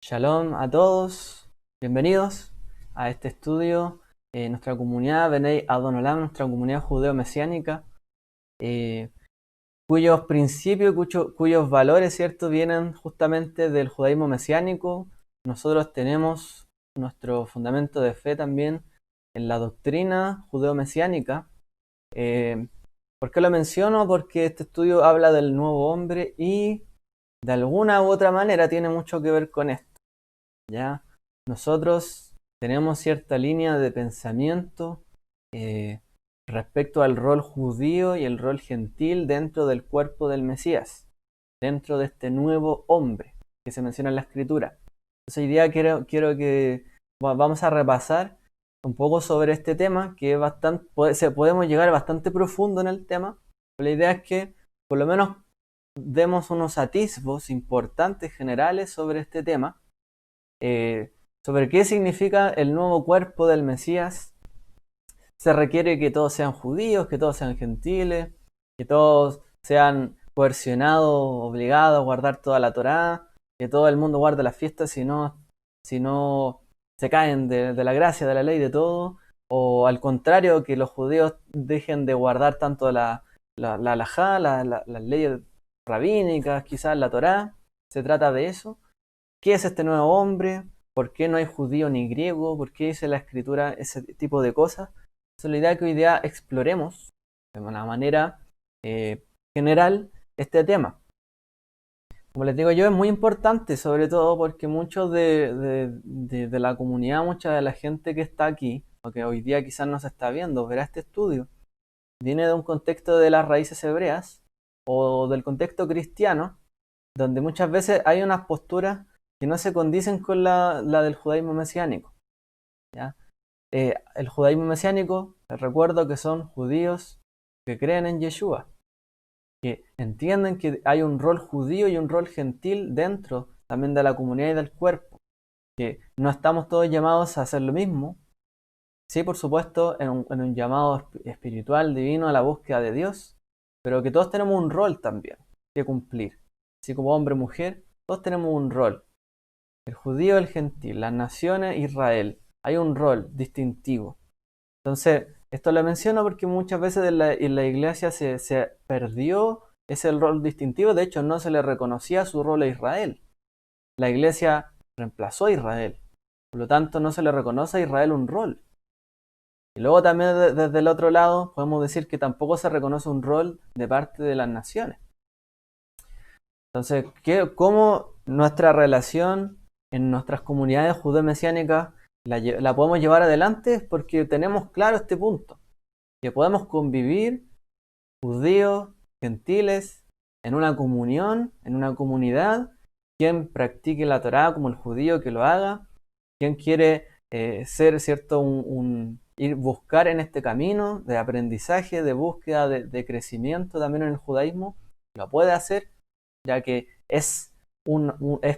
Shalom a todos, bienvenidos a este estudio, nuestra comunidad Benei Adon Olam, nuestra comunidad judeo-mesiánica, eh, cuyos principios, cuyos valores, ¿cierto?, vienen justamente del judaísmo mesiánico. Nosotros tenemos nuestro fundamento de fe también en la doctrina judeo-mesiánica. ¿Por qué lo menciono? Porque este estudio habla del nuevo hombre y de alguna u otra manera tiene mucho que ver con esto. ¿Ya? Nosotros tenemos cierta línea de pensamiento respecto al rol judío y el rol gentil dentro del cuerpo del Mesías, dentro de este nuevo hombre que se menciona en la Escritura. Entonces hoy día quiero que vamos a repasar un poco sobre este tema, que es bastante, podemos llegar bastante profundo en el tema, pero la idea es que por lo menos demos unos atisbos importantes generales sobre este tema, sobre qué significa el nuevo cuerpo del Mesías. Se requiere que todos sean judíos, que todos sean gentiles, que todos sean coercionados, obligados a guardar toda la Torá, que todo el mundo guarde las fiestas, si no se caen de la gracia, de la ley, de todo, o al contrario, que los judíos dejen de guardar tanto la halajá, las leyes rabínicas, quizás la Torá. Se trata de eso. ¿Qué es este nuevo hombre? ¿Por qué no hay judío ni griego? ¿Por qué dice la escritura ese tipo de cosas? Esa es la idea que hoy día exploremos de una manera general este tema. Como les digo yo, es muy importante, sobre todo porque muchos de la comunidad, mucha de la gente que está aquí, o que hoy día quizás no se está viendo, verá este estudio, viene de un contexto de las raíces hebreas o del contexto cristiano, donde muchas veces hay unas posturas que no se condicen con la del judaísmo mesiánico, ¿ya? El judaísmo mesiánico, les recuerdo que son judíos que creen en Yeshua, que entienden que hay un rol judío y un rol gentil dentro también de la comunidad y del cuerpo, que no estamos todos llamados a hacer lo mismo, sí, por supuesto, en un llamado espiritual, divino, a la búsqueda de Dios, pero que todos tenemos un rol también que cumplir. Así como hombre, mujer, todos tenemos un rol. El judío, el gentil, las naciones, Israel. Hay un rol distintivo. Entonces, esto lo menciono porque muchas veces en la iglesia se perdió ese rol distintivo. De hecho, no se le reconocía su rol a Israel. La iglesia reemplazó a Israel. Por lo tanto, no se le reconoce a Israel un rol. Y luego también desde el otro lado podemos decir que tampoco se reconoce un rol de parte de las naciones. Entonces, ¿cómo nuestra relación en nuestras comunidades judeo-mesiánicas la podemos llevar adelante? Es porque tenemos claro este punto, que podemos convivir judíos, gentiles, en una comunión, en una comunidad, quien practique la Torá como el judío que lo haga, quien quiere ser, ¿cierto?, ir buscar en este camino de aprendizaje, de búsqueda, de crecimiento también en el judaísmo, lo puede hacer, ya que es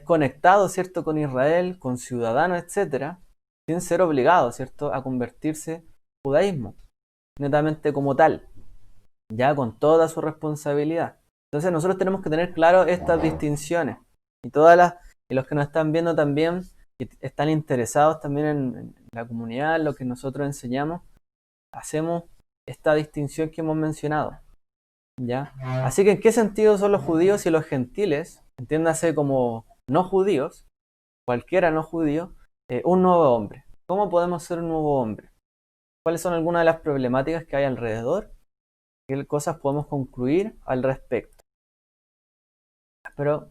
conectado, ¿cierto?, con Israel, con ciudadanos, etcétera, sin ser obligado, ¿cierto?, a convertirse en judaísmo, netamente como tal, ya con toda su responsabilidad. Entonces nosotros tenemos que tener claro estas distinciones, y y los que nos están viendo también, que están interesados también en la comunidad, en lo que nosotros enseñamos, hacemos esta distinción que hemos mencionado, ¿ya? Así que, ¿en qué sentido son los judíos y los gentiles? Entiéndase como no judíos, cualquiera no judío, un nuevo hombre. ¿Cómo podemos ser un nuevo hombre? ¿Cuáles son algunas de las problemáticas que hay alrededor? ¿Qué cosas podemos concluir al respecto? Espero,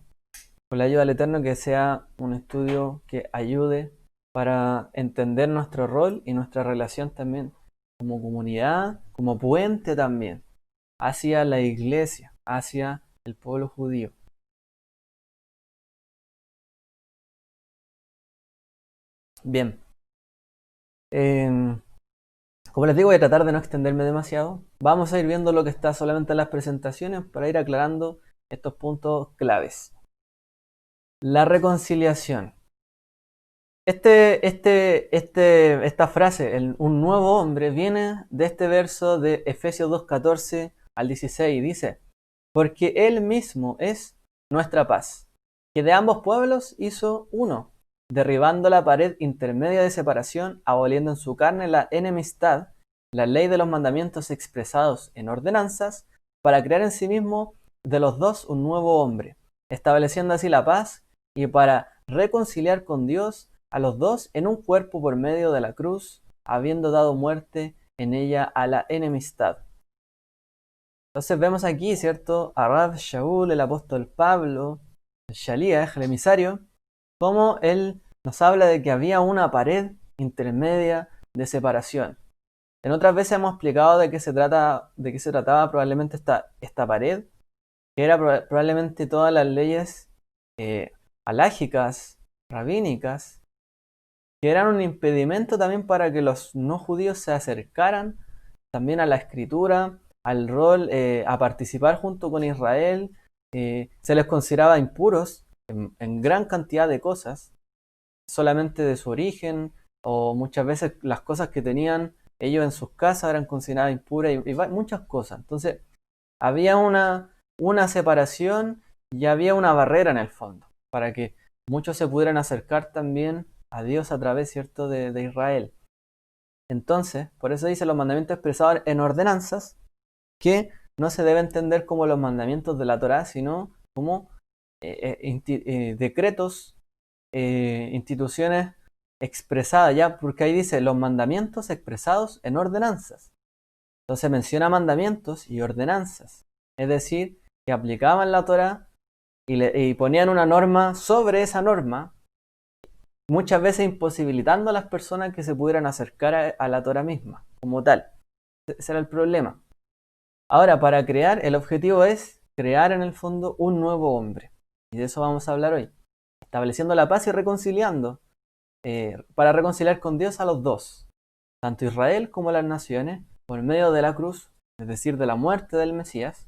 con la ayuda del Eterno, que sea un estudio que ayude para entender nuestro rol y nuestra relación también como comunidad, como puente también hacia la iglesia, hacia el pueblo judío. Bien, como les digo, voy a tratar de no extenderme demasiado. Vamos a ir viendo lo que está solamente en las presentaciones para ir aclarando estos puntos claves. La reconciliación. Esta frase, un nuevo hombre, viene de este verso de Efesios 2:14 al 16. Dice: porque Él mismo es nuestra paz, que de ambos pueblos hizo uno, derribando la pared intermedia de separación, aboliendo en su carne la enemistad, la ley de los mandamientos expresados en ordenanzas, para crear en sí mismo de los dos un nuevo hombre, estableciendo así la paz y para reconciliar con Dios a los dos en un cuerpo por medio de la cruz, habiendo dado muerte en ella a la enemistad. Entonces vemos aquí, ¿cierto?, a Rab Shaul, el apóstol Pablo, el Shaliach, el emisario, como él nos habla de que había una pared intermedia de separación. En otras veces hemos explicado de qué se trataba probablemente esta pared, que era probablemente todas las leyes halágicas, rabínicas, que eran un impedimento también para que los no judíos se acercaran también a la escritura, al rol, a participar junto con Israel. Se les consideraba impuros en gran cantidad de cosas, solamente de su origen, o muchas veces las cosas que tenían ellos en sus casas eran consideradas impuras y muchas cosas. Entonces había una separación y había una barrera en el fondo, para que muchos se pudieran acercar también a Dios a través, ¿cierto?, de Israel. Entonces, por eso dice los mandamientos expresados en ordenanzas, que no se debe entender como los mandamientos de la Torá, sino como decretos, instituciones expresadas, ya, porque ahí dice los mandamientos expresados en ordenanzas. Entonces menciona mandamientos y ordenanzas, es decir, que aplicaban la Torá y ponían una norma sobre esa norma, muchas veces imposibilitando a las personas que se pudieran acercar a la Torá misma, como tal. Ese era el problema. Ahora, para crear, el objetivo es crear en el fondo un nuevo hombre. Y de eso vamos a hablar hoy. Estableciendo la paz y reconciliando, para reconciliar con Dios a los dos, tanto Israel como las naciones, por medio de la cruz, es decir, de la muerte del Mesías,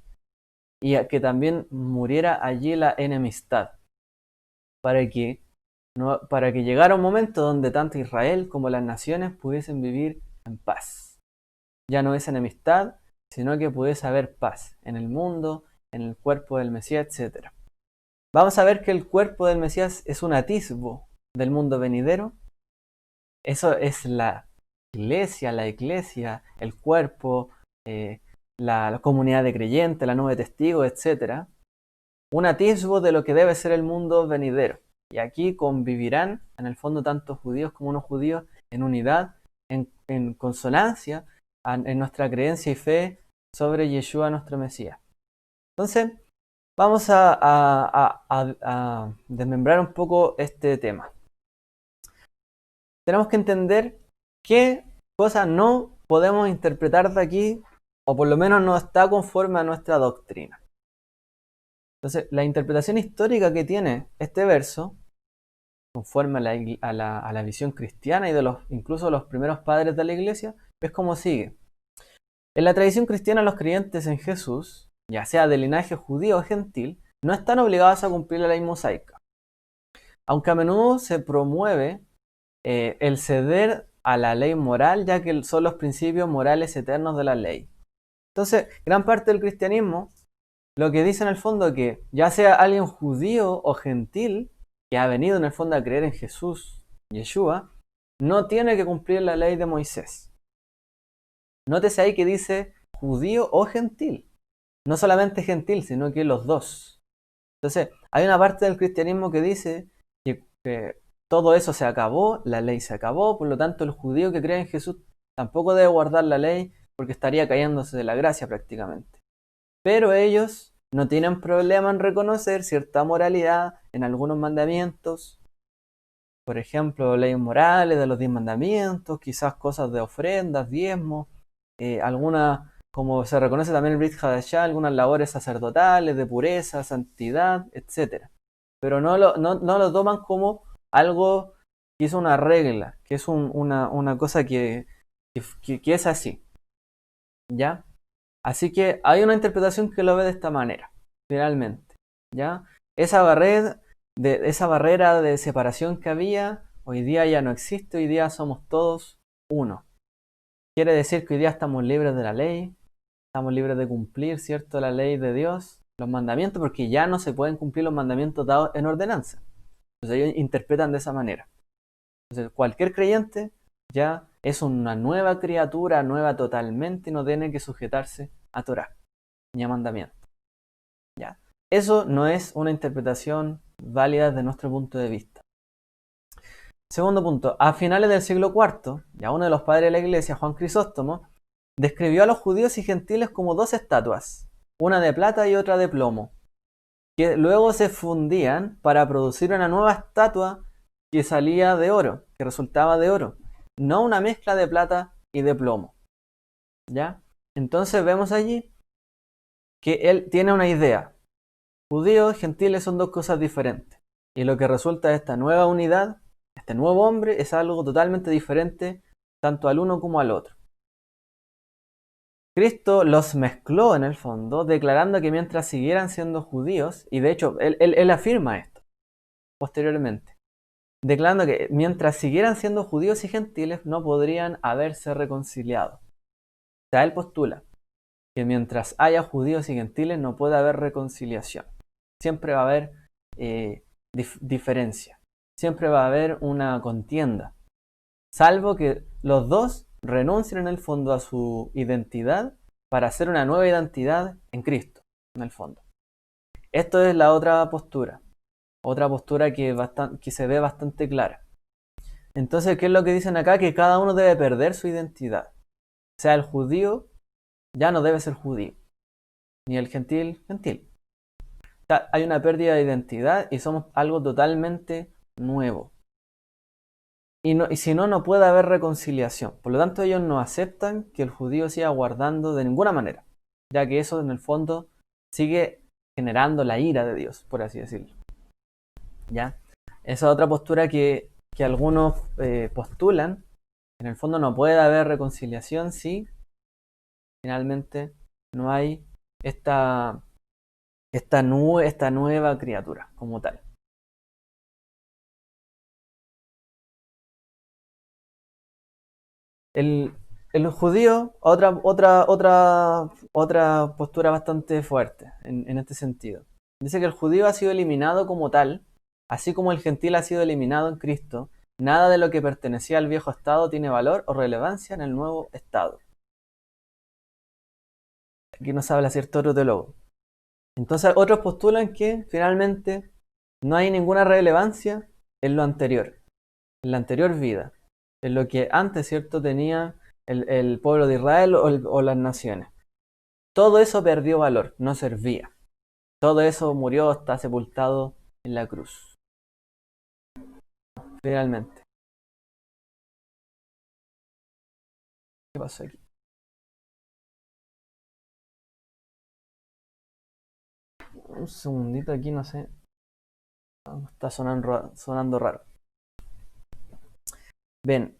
y a que también muriera allí la enemistad, para que llegara un momento donde tanto Israel como las naciones pudiesen vivir en paz. Ya no es enemistad, sino que pudiese haber paz en el mundo, en el cuerpo del Mesías, etc. Vamos a ver que el cuerpo del Mesías es un atisbo del mundo venidero. Eso es la iglesia, el cuerpo, la comunidad de creyentes, la nube de testigos, etc. Un atisbo de lo que debe ser el mundo venidero. Y aquí convivirán, en el fondo, tanto judíos como no judíos, en unidad, en consonancia, en nuestra creencia y fe sobre Yeshua, nuestro Mesías. Entonces, vamos a desmembrar un poco este tema. Tenemos que entender qué cosas no podemos interpretar de aquí, o por lo menos no está conforme a nuestra doctrina. Entonces, la interpretación histórica que tiene este verso, conforme a la visión cristiana y incluso los primeros padres de la iglesia, es como sigue. En la tradición cristiana, los creyentes en Jesús, ya sea de linaje judío o gentil, no están obligados a cumplir la ley mosaica. Aunque a menudo se promueve el ceder a la ley moral, ya que son los principios morales eternos de la ley. Entonces, gran parte del cristianismo lo que dice en el fondo que ya sea alguien judío o gentil que ha venido en el fondo a creer en Jesús, Yeshua, no tiene que cumplir la ley de Moisés. Nótese ahí que dice judío o gentil. No solamente gentil, sino que los dos. Entonces, hay una parte del cristianismo que dice que todo eso se acabó, la ley se acabó, por lo tanto el judío que cree en Jesús tampoco debe guardar la ley porque estaría cayéndose de la gracia prácticamente. Pero ellos no tienen problema en reconocer cierta moralidad en algunos mandamientos, por ejemplo, leyes morales de los 10 mandamientos, quizás cosas de ofrendas, diezmos, algunas, como se reconoce también el Brit Hadashah, algunas labores sacerdotales de pureza, santidad, etc. Pero no lo toman como algo que es una regla, que es una cosa que es así, ¿ya? Así que hay una interpretación que lo ve de esta manera, finalmente, ¿ya? Esa barrera de separación que había, hoy día ya no existe, hoy día somos todos uno. Quiere decir que hoy día estamos libres de la ley, estamos libres de cumplir, ¿cierto?, la ley de Dios, los mandamientos, porque ya no se pueden cumplir los mandamientos dados en ordenanza. Entonces ellos interpretan de esa manera. Entonces, cualquier creyente ya es una nueva criatura, nueva totalmente, y no tiene que sujetarse a Torah ni a mandamientos. ¿Ya? Eso no es una interpretación válida desde nuestro punto de vista. Segundo punto, a finales del siglo IV, ya uno de los padres de la iglesia, Juan Crisóstomo, describió a los judíos y gentiles como dos estatuas, una de plata y otra de plomo, que luego se fundían para producir una nueva estatua que salía de oro, que resultaba de oro, no una mezcla de plata y de plomo. ¿Ya? Entonces vemos allí que él tiene una idea. Judíos y gentiles son dos cosas diferentes. Y lo que resulta de esta nueva unidad, este nuevo hombre, es algo totalmente diferente tanto al uno como al otro. Cristo los mezcló en el fondo, declarando que mientras siguieran siendo judíos, y de hecho él afirma esto posteriormente, declarando que mientras siguieran siendo judíos y gentiles no podrían haberse reconciliado. O sea, él postula que mientras haya judíos y gentiles no puede haber reconciliación. Siempre va a haber diferencia. Siempre va a haber una contienda. Salvo que los dos renuncien en el fondo a su identidad para hacer una nueva identidad en Cristo, en el fondo. Esto es la otra postura. Otra postura que se ve bastante clara. Entonces, ¿qué es lo que dicen acá? Que cada uno debe perder su identidad. O sea, el judío ya no debe ser judío. Ni el gentil, gentil. O sea, hay una pérdida de identidad y somos algo totalmente nuevo. Y si no, no puede haber reconciliación. Por lo tanto, ellos no aceptan que el judío siga guardando de ninguna manera, ya que eso en el fondo sigue generando la ira de Dios, por así decirlo. ¿Ya? Esa otra postura que algunos postulan, en el fondo no puede haber reconciliación si finalmente no hay esta nueva criatura como tal. El judío, otra postura bastante fuerte en este sentido. Dice que el judío ha sido eliminado como tal, así como el gentil ha sido eliminado en Cristo. Nada de lo que pertenecía al viejo estado tiene valor o relevancia en el nuevo estado. Aquí nos habla cierto otro teólogo. Entonces otros postulan que finalmente no hay ninguna relevancia en lo anterior, en la anterior vida, en lo que antes, ¿cierto?, tenía el pueblo de Israel o las naciones. Todo eso perdió valor, no servía. Todo eso murió, está sepultado en la cruz. Finalmente. ¿Qué pasó aquí? Un segundito aquí, no sé. Está sonando raro. Bien.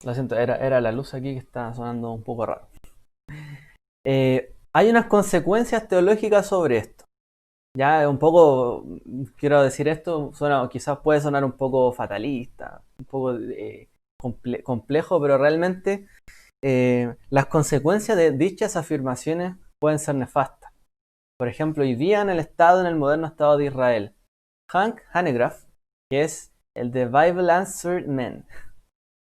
Lo siento, era la luz aquí que está sonando un poco raro. Hay unas consecuencias teológicas sobre esto. Ya un poco, quiero decir esto, quizás puede sonar un poco fatalista, un poco complejo, pero realmente las consecuencias de dichas afirmaciones pueden ser nefastas. Por ejemplo, hoy día en el moderno Estado de Israel, Hank Hanegraaff, que es el The Bible Answered Man,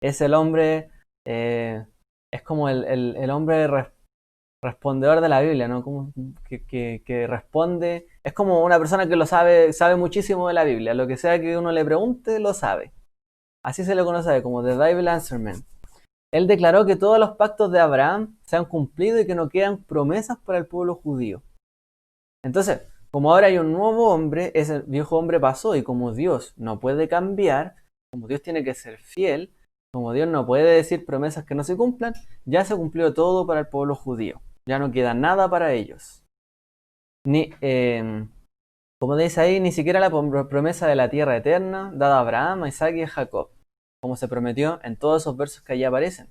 es el hombre, es como el hombre respondedor de la Biblia, ¿no? Como que responde, es como una persona que lo sabe muchísimo de la Biblia, lo que sea que uno le pregunte, lo sabe. Así se le conoce como The Bible Answered Man. Él declaró que todos los pactos de Abraham se han cumplido y que no quedan promesas para el pueblo judío. Entonces, como ahora hay un nuevo hombre, ese viejo hombre pasó y como Dios no puede cambiar, como Dios tiene que ser fiel, como Dios no puede decir promesas que no se cumplan, ya se cumplió todo para el pueblo judío. Ya no queda nada para ellos. Como dice ahí, ni siquiera la promesa de la tierra eterna dada a Abraham, a Isaac y a Jacob, como se prometió en todos esos versos que allí aparecen.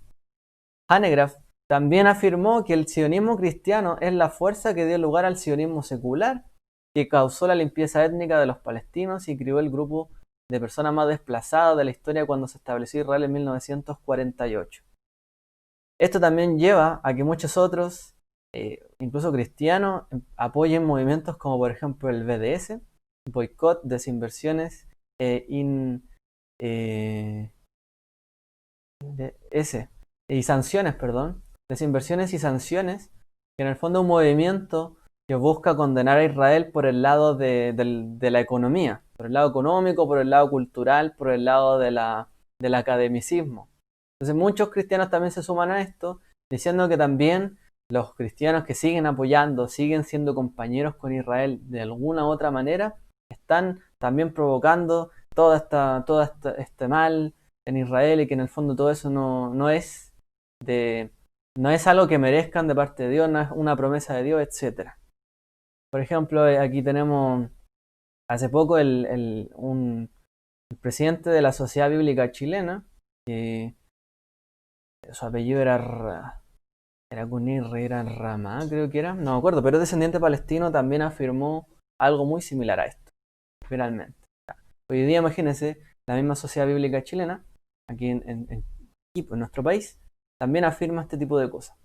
Hanegraaff también afirmó que el sionismo cristiano es la fuerza que dio lugar al sionismo secular, que causó la limpieza étnica de los palestinos y crió el grupo de personas más desplazadas de la historia cuando se estableció Israel en 1948. Esto también lleva a que muchos otros, incluso cristianos, apoyen movimientos como por ejemplo el BDS, boicot, desinversiones in, eh, ese, y sanciones, perdón, desinversiones y sanciones, que en el fondo es un movimiento que busca condenar a Israel por el lado de la economía, por el lado económico, por el lado cultural, por el lado del academicismo. Entonces muchos cristianos también se suman a esto, diciendo que también los cristianos que siguen apoyando, siguen siendo compañeros con Israel de alguna u otra manera, están también provocando este mal en Israel, y que en el fondo todo eso no es no es algo que merezcan de parte de Dios, no es una promesa de Dios, etcétera. Por ejemplo, aquí tenemos hace poco el presidente de la Sociedad Bíblica Chilena, que su apellido era Cunirre, era Ramá, creo que era, no me acuerdo, pero descendiente palestino, también afirmó algo muy similar a esto, finalmente. Hoy día, imagínense, la misma Sociedad Bíblica Chilena, aquí en nuestro país, también afirma este tipo de cosas,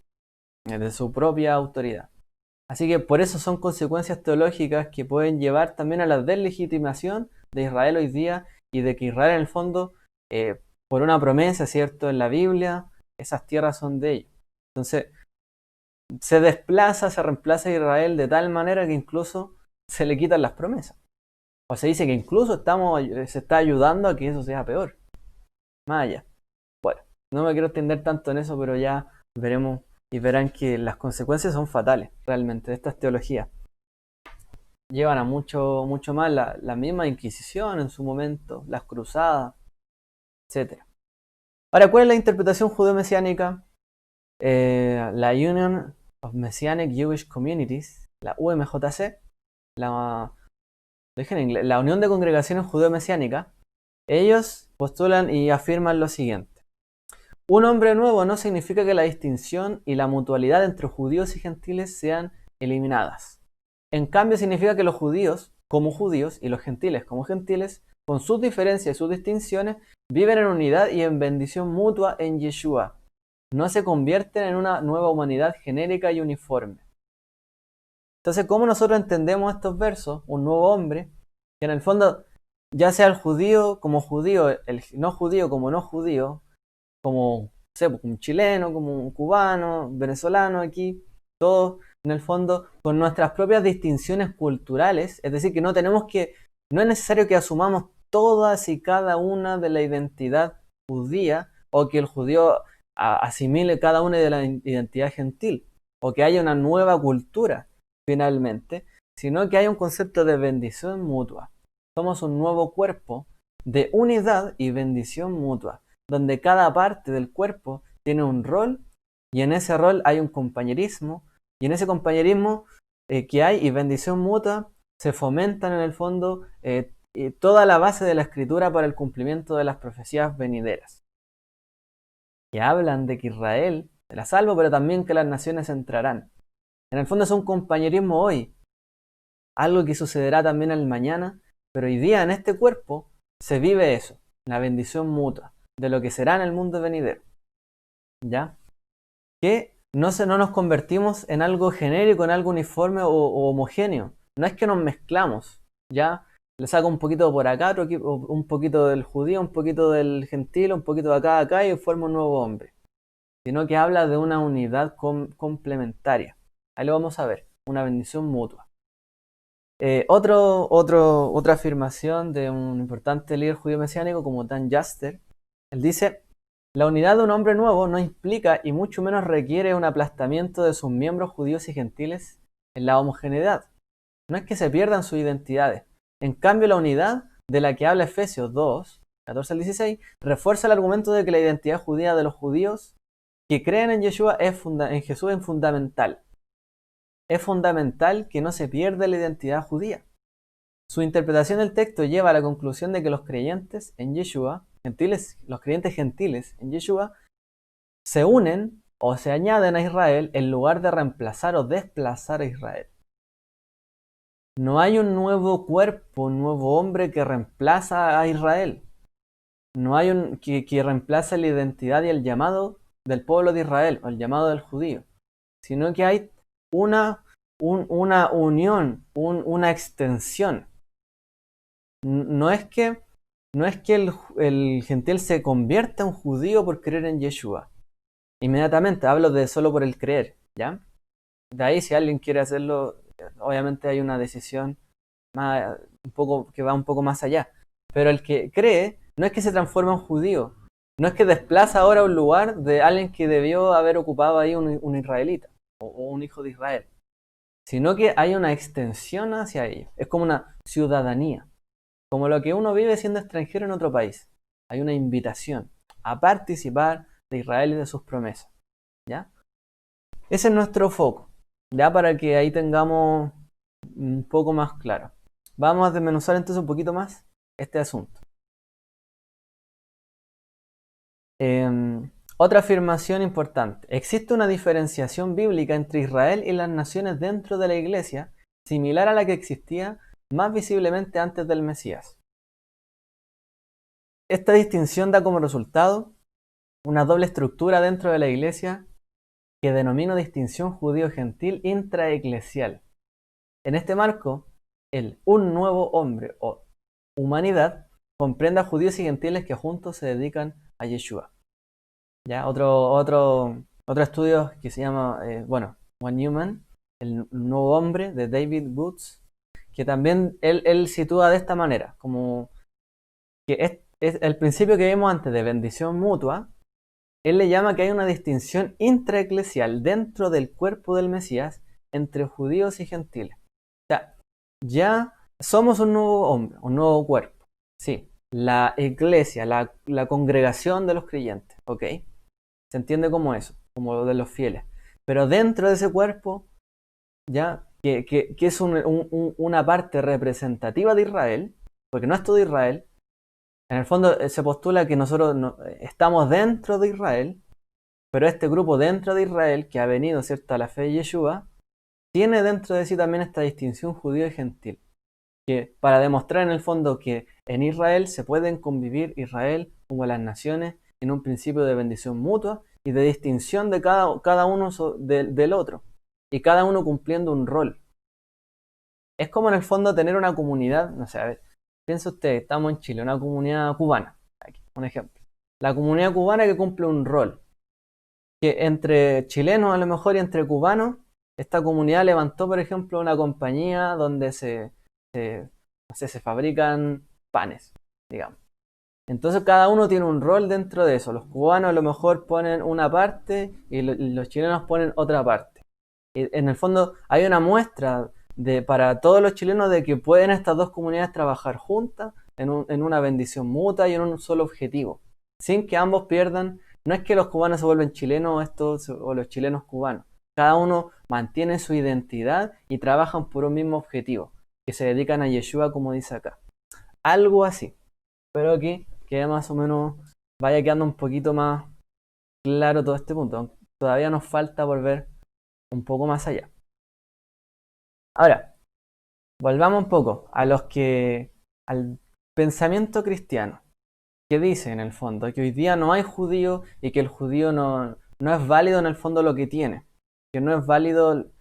de su propia autoridad. Así que por eso son consecuencias teológicas que pueden llevar también a la deslegitimación de Israel hoy día, y de que Israel en el fondo, por una promesa, ¿cierto?, en la Biblia, esas tierras son de ellos. Entonces, se reemplaza a Israel de tal manera que incluso se le quitan las promesas. O se dice que incluso se está ayudando a que eso sea peor. Más allá. Bueno, no me quiero extender tanto en eso, pero ya veremos y verán que las consecuencias son fatales, realmente, de estas teologías. Llevan a mucho, mucho más la misma Inquisición en su momento, las cruzadas, etc. Ahora, ¿cuál es la interpretación judeo-mesiánica? La Union of Messianic Jewish Communities, la UMJC, la Unión de Congregaciones Judeo-Mesiánicas, ellos postulan y afirman lo siguiente: un hombre nuevo no significa que la distinción y la mutualidad entre judíos y gentiles sean eliminadas. En cambio, significa que los judíos, como judíos, y los gentiles, como gentiles, con sus diferencias y sus distinciones, viven en unidad y en bendición mutua en Yeshua. No se convierten en una nueva humanidad genérica y uniforme. Entonces, ¿cómo nosotros entendemos estos versos? Un nuevo hombre, que en el fondo, ya sea el judío, el no judío como no judío, como, no sé, como un chileno, como un cubano, venezolano aquí, todos en el fondo con nuestras propias distinciones culturales, es decir, que no es necesario que asumamos todas y cada una de la identidad judía, o que el judío asimile cada una de la identidad gentil, o que haya una nueva cultura finalmente, sino que hay un concepto de bendición mutua. Somos un nuevo cuerpo de unidad y bendición mutua, donde cada parte del cuerpo tiene un rol, y en ese rol hay un compañerismo, y en ese compañerismo que hay y bendición mutua, se fomentan en el fondo toda la base de la escritura para el cumplimiento de las profecías venideras, que hablan de que Israel será salvo, pero también que las naciones entrarán. En el fondo es un compañerismo hoy, algo que sucederá también el mañana, pero hoy día en este cuerpo se vive eso, la bendición mutua de lo que será en el mundo venidero. ¿Ya? Que no nos convertimos en algo genérico, en algo uniforme o homogéneo. No es que nos mezclamos, ¿ya? Le saco un poquito por acá, un poquito del judío, un poquito del gentil, un poquito de acá, y formo un nuevo hombre. Sino que habla de una unidad complementaria. Ahí lo vamos a ver, una bendición mutua. Otra afirmación de un importante líder judío mesiánico como Dan Jaster, él dice: la unidad de un hombre nuevo no implica y mucho menos requiere un aplastamiento de sus miembros judíos y gentiles en la homogeneidad. No es que se pierdan sus identidades. En cambio, la unidad de la que habla Efesios 2, 14 al 16, refuerza el argumento de que la identidad judía de los judíos que creen en Jesús es fundamental. Es fundamental que no se pierda la identidad judía. Su interpretación del texto lleva a la conclusión de que los creyentes en Yeshua, los creyentes gentiles en Yeshua, se unen o se añaden a Israel en lugar de reemplazar o desplazar a Israel. No hay un nuevo cuerpo, un nuevo hombre que reemplaza a Israel. No hay que reemplaza la identidad y el llamado del pueblo de Israel, o el llamado del judío, sino que hay una unión, una extensión. No es que no es que el gentil se convierta en judío por creer en Yeshua. Inmediatamente, hablo de solo por el creer, ¿ya? De ahí, si alguien quiere hacerlo, obviamente hay una decisión más, que va un poco más allá. Pero el que cree, no es que se transforma en judío, no es que desplaza ahora un lugar de alguien que debió haber ocupado ahí un israelita o un hijo de Israel, sino que hay una extensión hacia ellos. Es como una ciudadanía, como lo que uno vive siendo extranjero en otro país. Hay una invitación a participar de Israel y de sus promesas, ¿ya? Ese es nuestro foco, ya para que ahí tengamos un poco más claro. Vamos a desmenuzar entonces un poquito más este asunto. Otra afirmación importante. Existe una diferenciación bíblica entre Israel y las naciones dentro de la iglesia, similar a la que existía más visiblemente antes del Mesías. Esta distinción da como resultado una doble estructura dentro de la iglesia que denomino distinción judío-gentil intraeclesial. En este marco, el un nuevo hombre o humanidad comprende a judíos y gentiles que juntos se dedican a Yeshua. ¿Ya? Otro estudio que se llama, One Human, el nuevo hombre de David Woods, que también él sitúa de esta manera, como que es el principio que vimos antes de bendición mutua. Él le llama que hay una distinción intraeclesial dentro del cuerpo del Mesías entre judíos y gentiles. O sea, ya somos un nuevo hombre, un nuevo cuerpo. Sí, la iglesia, la congregación de los creyentes, ¿ok? Se entiende como eso, como lo de los fieles. Pero dentro de ese cuerpo, ya, que es una parte representativa de Israel, porque no es todo Israel, en el fondo se postula que nosotros estamos dentro de Israel, pero este grupo dentro de Israel, que ha venido, ¿cierto?, a la fe de Yeshua, tiene dentro de sí también esta distinción judío y gentil, que para demostrar en el fondo que en Israel se pueden convivir Israel como las naciones en un principio de bendición mutua y de distinción de cada uno del otro, y cada uno cumpliendo un rol. Es como en el fondo tener una comunidad, no sé, a ver, piensa usted, estamos en Chile, una comunidad cubana, aquí, un ejemplo. La comunidad cubana que cumple un rol, que entre chilenos a lo mejor y entre cubanos, esta comunidad levantó, por ejemplo, una compañía donde no sé, se fabrican panes, digamos. Entonces cada uno tiene un rol dentro de eso. Los cubanos a lo mejor ponen una parte y los chilenos ponen otra parte. Y en el fondo hay una muestra para todos los chilenos de que pueden estas dos comunidades trabajar juntas en una bendición mutua y en un solo objetivo, sin que ambos pierdan. No es que los cubanos se vuelven chilenos o los chilenos cubanos. Cada uno mantiene su identidad y trabajan por un mismo objetivo, que se dedican a Yeshua, como dice acá. Algo así. Espero que más o menos vaya quedando un poquito más claro todo este punto. Todavía nos falta volver un poco más allá. Ahora, volvamos un poco al pensamiento cristiano, que dice en el fondo que hoy día no hay judío y que el judío no es válido en el fondo lo que tiene, que no es válido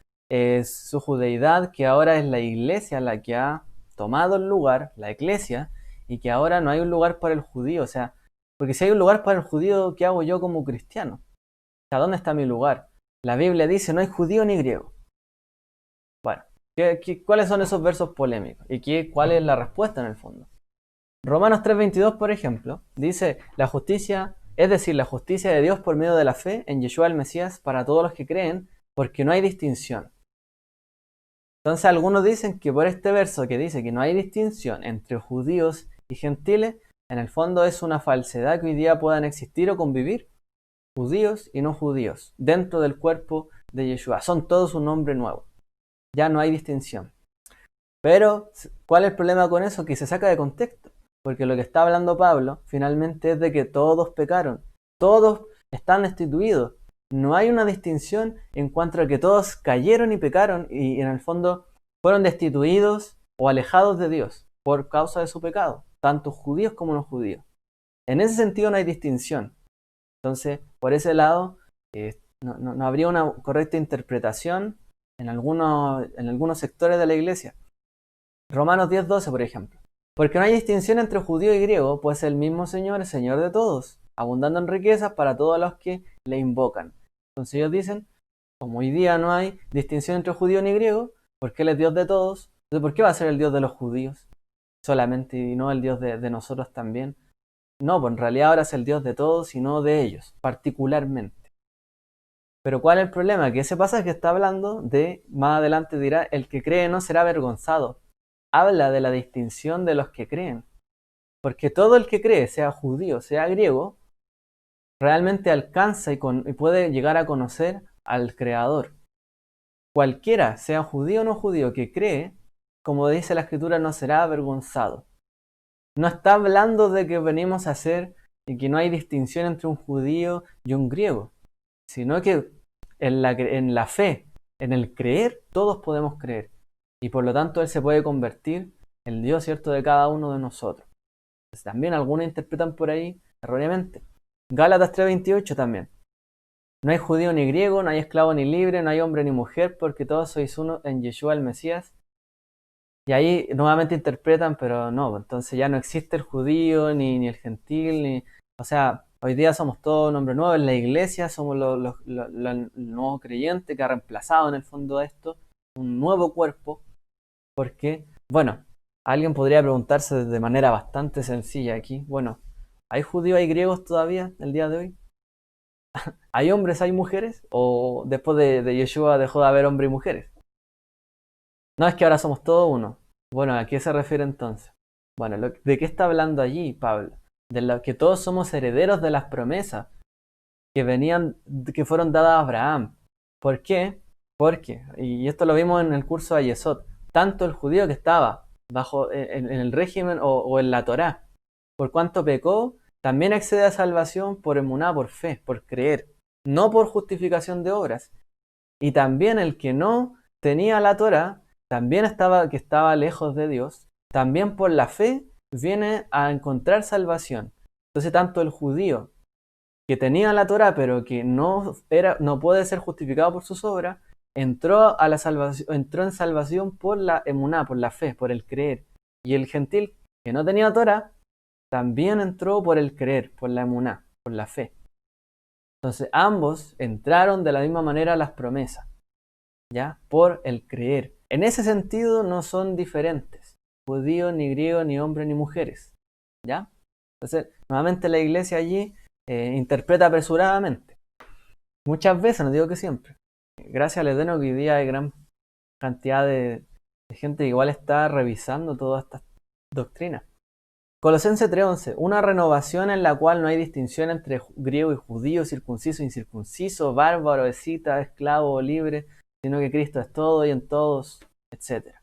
su judeidad, que ahora es la iglesia la que ha tomado el lugar, la iglesia, y que ahora no hay un lugar para el judío. O sea, porque si hay un lugar para el judío, ¿qué hago yo como cristiano? O sea, ¿dónde está mi lugar? La Biblia dice no hay judío ni griego. Bueno, ¿cuáles son esos versos polémicos? ¿Y cuál es la respuesta en el fondo? Romanos 3:22, por ejemplo, dice la justicia, es decir, la justicia de Dios por medio de la fe en Yeshua el Mesías para todos los que creen, porque no hay distinción. Entonces algunos dicen que por este verso que dice que no hay distinción entre judíos y gentiles, en el fondo es una falsedad que hoy día puedan existir o convivir judíos y no judíos dentro del cuerpo de Yeshua. Son todos un hombre nuevo. Ya no hay distinción. Pero, ¿cuál es el problema con eso? Que se saca de contexto. Porque lo que está hablando Pablo finalmente es de que todos pecaron. Todos están destituidos. No hay una distinción en cuanto a que todos cayeron y pecaron y en el fondo fueron destituidos o alejados de Dios por causa de su pecado, tanto judíos como no judíos. En ese sentido no hay distinción. Entonces, por ese lado, no habría una correcta interpretación en algunos sectores de la iglesia. Romanos 10:12, por ejemplo. Porque no hay distinción entre judío y griego, pues el mismo Señor es Señor de todos, abundando en riquezas para todos los que le invocan. Entonces ellos dicen, como hoy día no hay distinción entre judío ni griego, porque Él es Dios de todos, entonces ¿por qué va a ser el Dios de los judíos solamente y no el Dios de nosotros también? No, pues en realidad ahora es el Dios de todos y no de ellos, particularmente. Pero ¿cuál es el problema? Que ese pasaje está hablando de, más adelante dirá, el que cree no será avergonzado. Habla de la distinción de los que creen. Porque todo el que cree, sea judío, sea griego, realmente alcanza y puede llegar a conocer al Creador. Cualquiera, sea judío o no judío, que cree, como dice la Escritura, no será avergonzado. No está hablando de que venimos a hacer y que no hay distinción entre un judío y un griego, sino que en la fe, en el creer, todos podemos creer. Y por lo tanto Él se puede convertir en el Dios, ¿cierto?, de cada uno de nosotros. Entonces, también algunos interpretan por ahí erróneamente. Gálatas 3:28 también. No hay judío ni griego, no hay esclavo ni libre, no hay hombre ni mujer, porque todos sois uno en Yeshua el Mesías. Y ahí nuevamente interpretan, pero no, entonces ya no existe el judío, ni el gentil, o sea, hoy día somos todos nombres nuevos en la iglesia, somos el nuevo creyente que ha reemplazado en el fondo esto, un nuevo cuerpo, porque, bueno, alguien podría preguntarse de manera bastante sencilla aquí, bueno, ¿hay judíos, hay griegos todavía el día de hoy? ¿Hay hombres, hay mujeres? ¿O después de Yeshua dejó de haber hombres y mujeres? No, es que ahora somos todos uno. Bueno, ¿a qué se refiere entonces? Bueno, ¿de qué está hablando allí Pablo? De lo que todos somos herederos de las promesas que fueron dadas a Abraham. ¿Por qué? Porque, y esto lo vimos en el curso de Yesod, tanto el judío que estaba bajo en el régimen o en la Torá, por cuanto pecó, también accede a salvación por emuná, por fe, por creer, no por justificación de obras. Y también el que no tenía la Torá, también que estaba lejos de Dios, también por la fe viene a encontrar salvación. Entonces tanto el judío que tenía la Torá pero que no puede ser justificado por sus obras, entró en salvación por la emuná, por la fe, por el creer. Y el gentil que no tenía Torá también entró por el creer, por la emuná, por la fe. Entonces ambos entraron de la misma manera a las promesas, ¿ya? Por el creer. En ese sentido no son diferentes, judíos, ni griegos, ni hombres, ni mujeres, ¿ya? Entonces, nuevamente la iglesia allí interpreta apresuradamente. Muchas veces, no digo que siempre. Gracias al Eterno que hoy día hay gran cantidad de gente que igual está revisando todas estas doctrinas. Colosenses 3:11, una renovación en la cual no hay distinción entre griego y judío, circunciso e incircunciso, bárbaro, escita, esclavo o libre, sino que Cristo es todo y en todos, etc.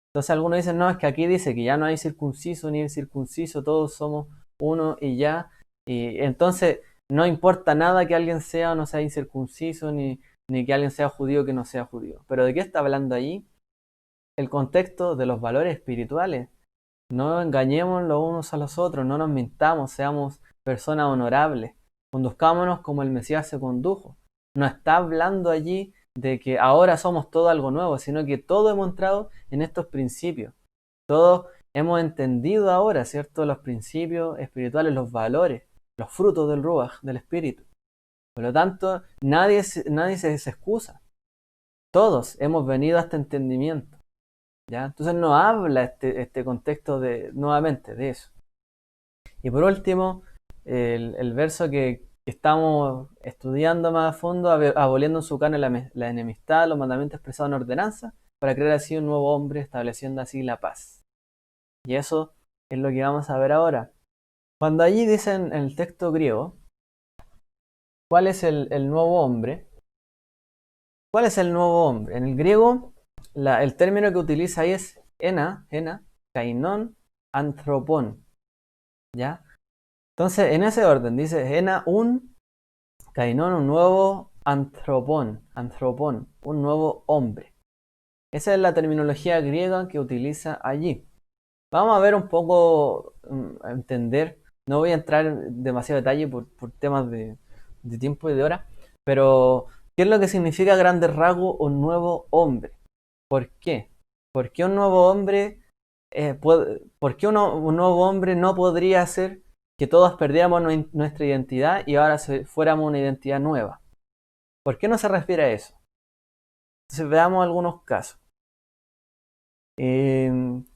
Entonces algunos dicen, no, es que aquí dice que ya no hay circunciso ni incircunciso, todos somos uno y ya, y entonces no importa nada que alguien sea o no sea incircunciso, ni que alguien sea judío o que no sea judío. Pero ¿de qué está hablando allí? El contexto de los valores espirituales. No engañemos los unos a los otros, no nos mintamos, seamos personas honorables, conduzcámonos como el Mesías se condujo. No está hablando allí de que ahora somos todo algo nuevo, sino que todos hemos entrado en estos principios. Todos hemos entendido ahora, ¿cierto?, los principios espirituales, los valores, los frutos del Ruach, del Espíritu. Por lo tanto, nadie se excusa. Todos hemos venido a este entendimiento. ¿Ya? Entonces no habla este contexto nuevamente de eso. Y por último, el verso que estamos estudiando más a fondo, aboliendo en su carne la enemistad, los mandamientos expresados en ordenanza, para crear así un nuevo hombre, estableciendo así la paz. Y eso es lo que vamos a ver ahora. Cuando allí dicen en el texto griego, ¿cuál es el nuevo hombre? ¿Cuál es el nuevo hombre? En el griego, el término que utiliza ahí es ena, kainon, anthropon, ¿ya? Entonces, en ese orden, dice ena, kainon, un nuevo anthropon, un nuevo hombre. Esa es la terminología griega que utiliza allí. Vamos a ver un poco, a entender, no voy a entrar en demasiado detalle por temas de tiempo y de hora, pero ¿qué es lo que significa a grandes rasgos un nuevo hombre? ¿Por qué? ¿Por qué un nuevo hombre ¿Por qué un nuevo hombre no podría hacer que todos perdiéramos nuestra identidad y ahora fuéramos una identidad nueva? ¿Por qué no se refiere a eso? Entonces veamos algunos casos.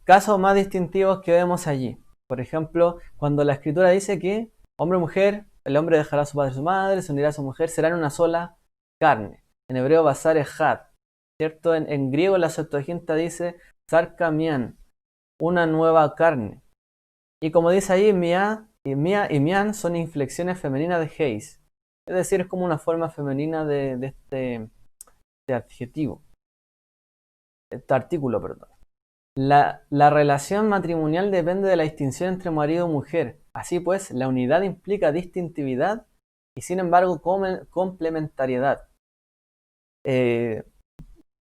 Casos más distintivos que vemos allí. Por ejemplo, cuando la escritura dice que hombre o mujer, el hombre dejará a su padre y a su madre, se unirá a su mujer, serán una sola carne. En hebreo, basar ejad. ¿Cierto? En griego, la Septuaginta dice sarkamian, una nueva carne. Y como dice ahí, mia y mian son inflexiones femeninas de heis. Es decir, es como una forma femenina de este adjetivo. Este artículo, perdón. La relación matrimonial depende de la distinción entre marido y mujer. Así pues, la unidad implica distintividad y sin embargo complementariedad.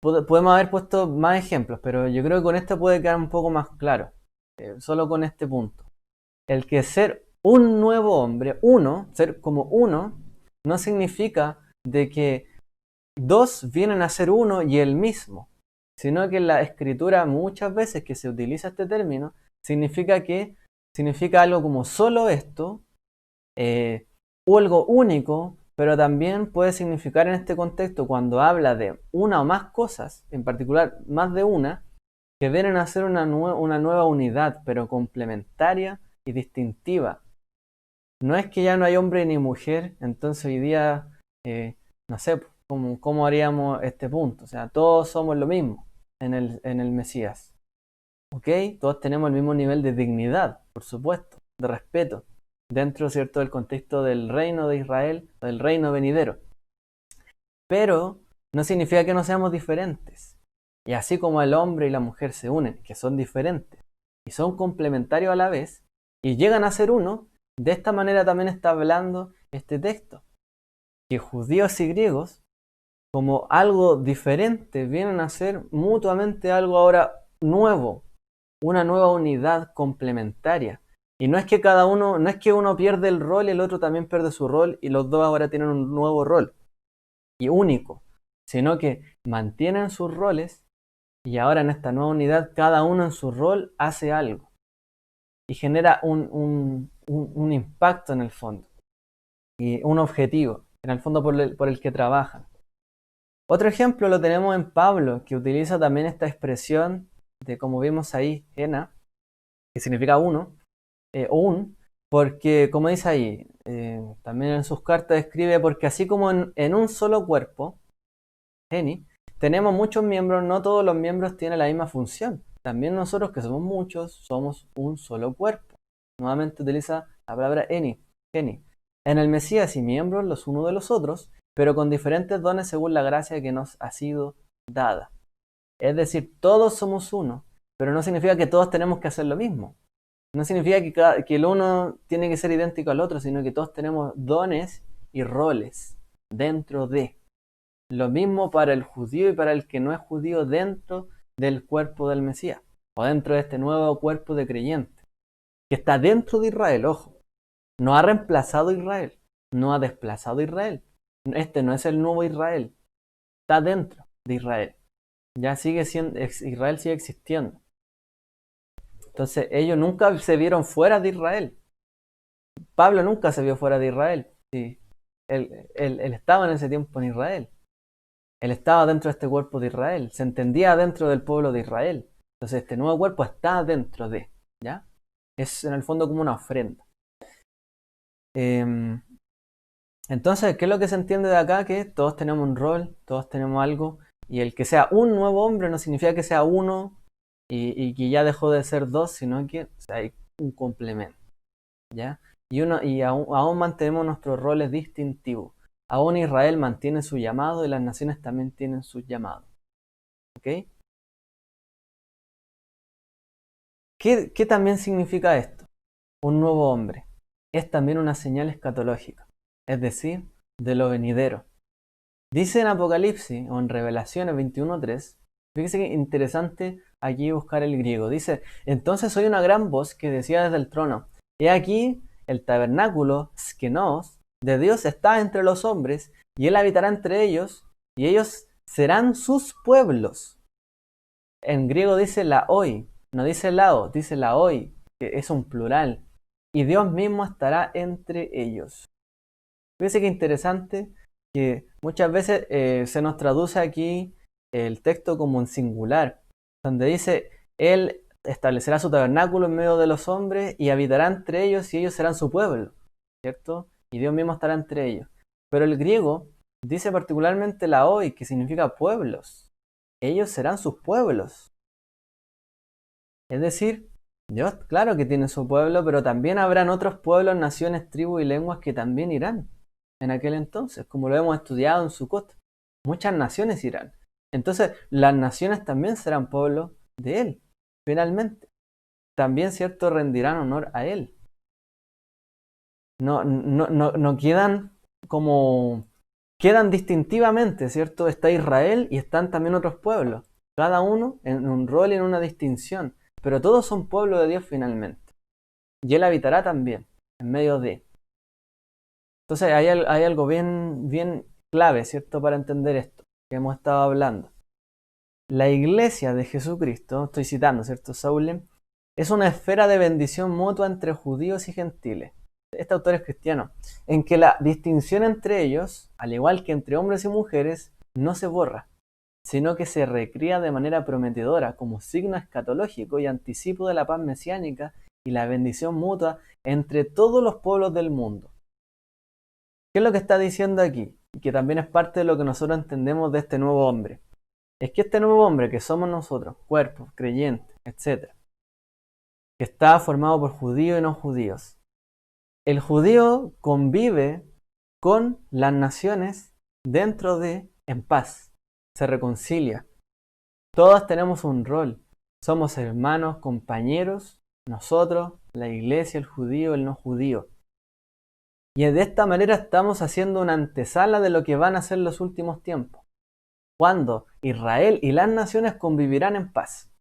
Podemos haber puesto más ejemplos, pero yo creo que con esto puede quedar un poco más claro. Solo con este punto. El que ser un nuevo hombre, ser como uno, no significa de que dos vienen a ser uno y el mismo, sino que en la escritura muchas veces que se utiliza este término, significa algo como solo esto, o algo único, pero también puede significar en este contexto cuando habla de una o más cosas, en particular más de una, que vienen a ser una nueva unidad, pero complementaria y distintiva. No es que ya no hay hombre ni mujer, entonces hoy día, no sé, ¿cómo haríamos este punto? O sea, todos somos lo mismo en el Mesías. ¿Ok? Todos tenemos el mismo nivel de dignidad, por supuesto, de respeto, dentro, ¿cierto?, del contexto del reino de Israel, del reino venidero. Pero no significa que no seamos diferentes. Y así como el hombre y la mujer se unen, que son diferentes y son complementarios a la vez, y llegan a ser uno, de esta manera también está hablando este texto. Que judíos y griegos, como algo diferente, vienen a ser mutuamente algo ahora nuevo, una nueva unidad complementaria. Y no es que no es que uno pierde el rol y el otro también pierde su rol y los dos ahora tienen un nuevo rol y único, sino que mantienen sus roles y ahora en esta nueva unidad cada uno en su rol hace algo y genera un impacto en el fondo y un objetivo, en el fondo por el que trabajan. Otro ejemplo lo tenemos en Pablo, que utiliza también esta expresión de, como vimos ahí, ena, que significa uno, o un, porque como dice ahí, también en sus cartas escribe, porque así como en un solo cuerpo, geni, tenemos muchos miembros, no todos los miembros tienen la misma función. También nosotros, que somos muchos, somos un solo cuerpo. Nuevamente utiliza la palabra geni. En el Mesías y miembros los unos de los otros, pero con diferentes dones según la gracia que nos ha sido dada. Es decir, todos somos uno, pero no significa que todos tenemos que hacer lo mismo. No significa que el uno tiene que ser idéntico al otro, sino que todos tenemos dones y roles dentro de. Lo mismo para el judío y para el que no es judío dentro del cuerpo del Mesías, o dentro de este nuevo cuerpo de creyentes, que está dentro de Israel, ojo. No ha reemplazado a Israel, no ha desplazado a Israel. Este no es el nuevo Israel, está dentro de Israel. Ya sigue siendo, Israel sigue existiendo. Entonces ellos nunca se vieron fuera de Israel. Pablo nunca se vio fuera de Israel. Sí. Él estaba en ese tiempo en Israel. Él estaba dentro de este cuerpo de Israel. Se entendía dentro del pueblo de Israel. Entonces este nuevo cuerpo está dentro de. ¿Ya? Es en el fondo como una ofrenda. Entonces, ¿qué es lo que se entiende de acá? Que todos tenemos un rol, todos tenemos algo. Y el que sea un nuevo hombre no significa que sea uno y que ya dejó de ser dos, sino que hay un complemento. ¿Ya? Y aún mantenemos nuestros roles distintivos. Aún Israel mantiene su llamado y las naciones también tienen sus llamados. ¿Ok? ¿Qué también significa esto? Un nuevo hombre. Es también una señal escatológica, es decir, de lo venidero. Dice en Apocalipsis o en Revelaciones 21:3, fíjese que interesante aquí buscar el griego. Dice, entonces oí una gran voz que decía desde el trono, he aquí el tabernáculo, skenos, de Dios está entre los hombres, y él habitará entre ellos, y ellos serán sus pueblos. En griego dice la hoy, No dice lao, dice laoi, que es un plural. Y Dios mismo estará entre ellos. Fíjense que interesante que muchas veces se nos traduce aquí el texto como en singular, donde dice, Él establecerá su tabernáculo en medio de los hombres y habitará entre ellos y ellos serán su pueblo, ¿cierto? Y Dios mismo estará entre ellos. Pero el griego dice particularmente la hoy, que significa pueblos. Ellos serán sus pueblos. Es decir, Dios, claro que tiene su pueblo, pero también habrán otros pueblos, naciones, tribus y lenguas que también irán en aquel entonces, como lo hemos estudiado en Sukkot. Muchas naciones irán. Entonces, las naciones también serán pueblos de Él, finalmente. También, cierto, rendirán honor a Él. No quedan como... Quedan distintivamente, ¿cierto? Está Israel y están también otros pueblos. Cada uno en un rol y en una distinción. Pero todos son pueblo de Dios finalmente. Y Él habitará también en medio de. Entonces hay algo bien clave, ¿cierto? Para entender esto que hemos estado hablando. La iglesia de Jesucristo, estoy citando, ¿cierto? Saúl, es una esfera de bendición mutua entre judíos y gentiles. Este autor es cristiano, en que la distinción entre ellos, al igual que entre hombres y mujeres, no se borra, sino que se recría de manera prometedora como signo escatológico y anticipo de la paz mesiánica y la bendición mutua entre todos los pueblos del mundo. ¿Qué es lo que está diciendo aquí? Y que también es parte de lo que nosotros entendemos de este nuevo hombre. Es que este nuevo hombre que somos nosotros, cuerpos, creyentes, etc., que está formado por judíos y no judíos. El judío convive con las naciones dentro de en paz, se reconcilia. Todos tenemos un rol, somos hermanos, compañeros, nosotros, la iglesia, el judío, el no judío. Y de esta manera estamos haciendo una antesala de lo que van a ser los últimos tiempos, cuando Israel y las naciones convivirán en paz.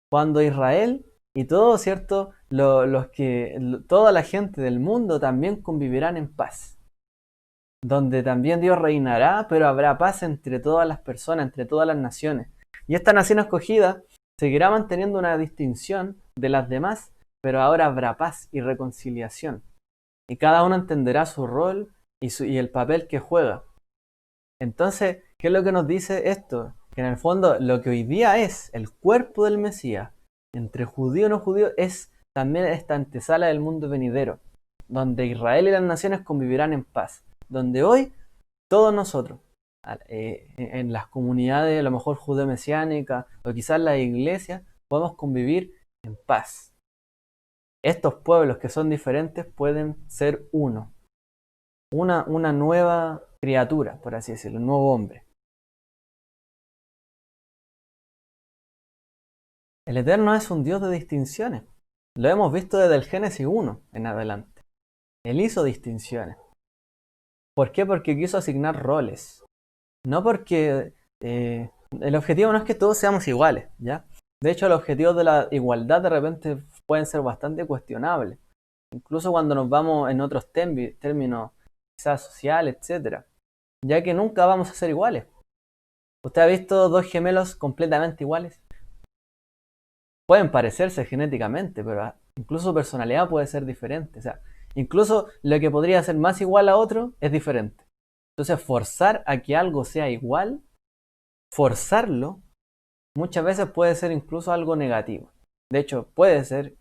Cuando Israel y todo, ¿cierto? Toda la gente del mundo también convivirán en paz. Donde también Dios reinará, pero habrá paz entre todas las personas, entre todas las naciones. Y esta nación escogida seguirá manteniendo una distinción de las demás, pero ahora habrá paz y reconciliación. Y cada uno entenderá su rol y el papel que juega. Entonces, ¿qué es lo que nos dice esto? Que en el fondo lo que hoy día es el cuerpo del Mesías, entre judío y no judío, es también esta antesala del mundo venidero, donde Israel y las naciones convivirán en paz, donde hoy todos nosotros, en las comunidades a lo mejor judeo-mesiánicas o quizás las iglesias, podemos convivir en paz. Estos pueblos que son diferentes pueden ser uno, una nueva criatura, por así decirlo, un nuevo hombre. El Eterno es un Dios de distinciones. Lo hemos visto desde el Génesis 1 en adelante. Él hizo distinciones. ¿Por qué? Porque quiso asignar roles. No porque el objetivo no es que todos seamos iguales, ¿ya? De hecho, los objetivos de la igualdad de repente pueden ser bastante cuestionables. Incluso cuando nos vamos en otros términos, quizás sociales, etc. Ya que nunca vamos a ser iguales. ¿Usted ha visto dos gemelos completamente iguales? Pueden parecerse genéticamente, pero incluso su personalidad puede ser diferente. O sea, incluso lo que podría ser más igual a otro es diferente. Entonces, forzar a que algo sea igual, forzarlo, muchas veces puede ser incluso algo negativo. De hecho, puede ser,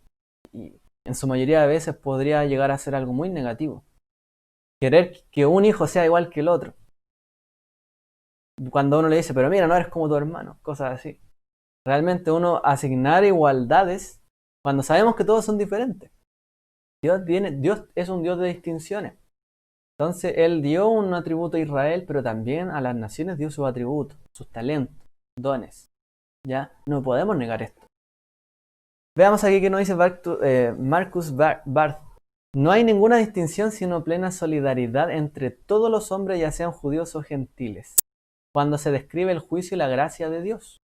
y en su mayoría de veces podría llegar a ser algo muy negativo. Querer que un hijo sea igual que el otro. Cuando uno le dice, pero mira, no eres como tu hermano, cosas así. Realmente uno asignar igualdades cuando sabemos que todos son diferentes. Dios es un Dios de distinciones. Entonces Él dio un atributo a Israel, pero también a las naciones dio sus atributos, sus talentos, dones. ¿Ya? No podemos negar esto. Veamos aquí que nos dice Marcus Barth. No hay ninguna distinción sino plena solidaridad entre todos los hombres, ya sean judíos o gentiles, cuando se describe el juicio y la gracia de Dios.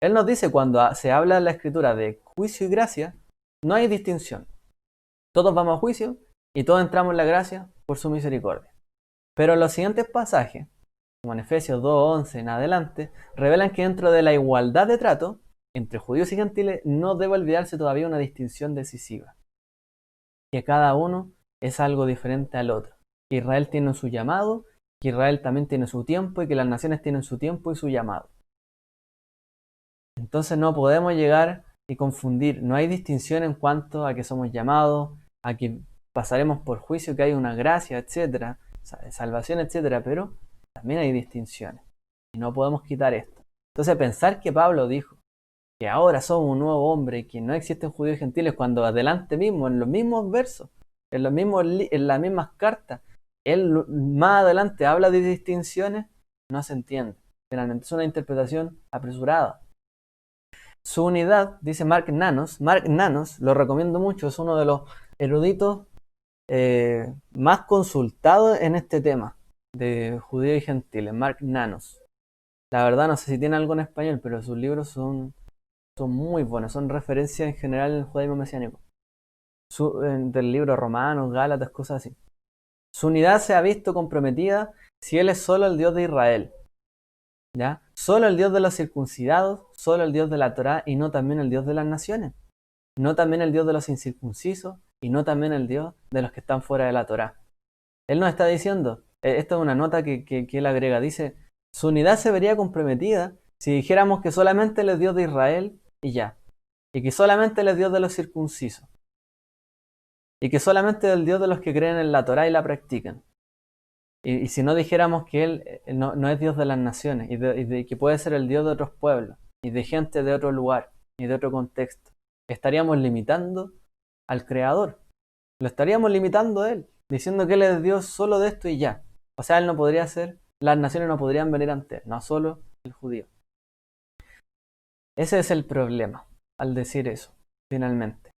Él nos dice cuando se habla en la escritura de juicio y gracia, no hay distinción. Todos vamos a juicio y todos entramos en la gracia por su misericordia. Pero los siguientes pasajes, como en Efesios 2:11 en adelante, revelan que dentro de la igualdad de trato entre judíos y gentiles, no debe olvidarse todavía una distinción decisiva, que cada uno es algo diferente al otro, que Israel tiene su llamado, que Israel también tiene su tiempo y que las naciones tienen su tiempo y su llamado. Entonces no podemos llegar y confundir, no hay distinción en cuanto a que somos llamados, a que pasaremos por juicio, que hay una gracia, etcétera, salvación, etcétera, pero también hay distinciones y no podemos quitar esto. Entonces pensar que Pablo dijo que ahora somos un nuevo hombre y que no existen judíos y gentiles, cuando adelante mismo, en los mismos versos, en las mismas cartas, él más adelante habla de distinciones, no se entiende. Finalmente es una interpretación apresurada. Su unidad, dice Mark Nanos, lo recomiendo mucho, es uno de los eruditos más consultados en este tema de judíos y gentiles, Mark Nanos. La verdad no sé si tiene algo en español, pero sus libros son muy buenos, son referencias en general en el judaísmo mesiánico. Del libro Romanos, Gálatas, cosas así. Su unidad se ha visto comprometida si él es solo el Dios de Israel, ¿ya? Solo el Dios de los circuncidados, solo el Dios de la Torá y no también el Dios de las naciones. No también el Dios de los incircuncisos y no también el Dios de los que están fuera de la Torá. Él nos está diciendo, esta es una nota que él agrega, dice, su unidad se vería comprometida si dijéramos que solamente él es Dios de Israel y ya, y que solamente él es Dios de los circuncisos, y que solamente es el Dios de los que creen en la Torá y la practican. Y si no dijéramos que él no es Dios de las naciones y de que puede ser el Dios de otros pueblos y de gente de otro lugar y de otro contexto, estaríamos limitando al Creador. Lo estaríamos limitando a él, diciendo que él es Dios solo de esto y ya. O sea, él no podría ser, las naciones no podrían venir ante él, no solo el judío. Ese es el problema al decir eso, finalmente.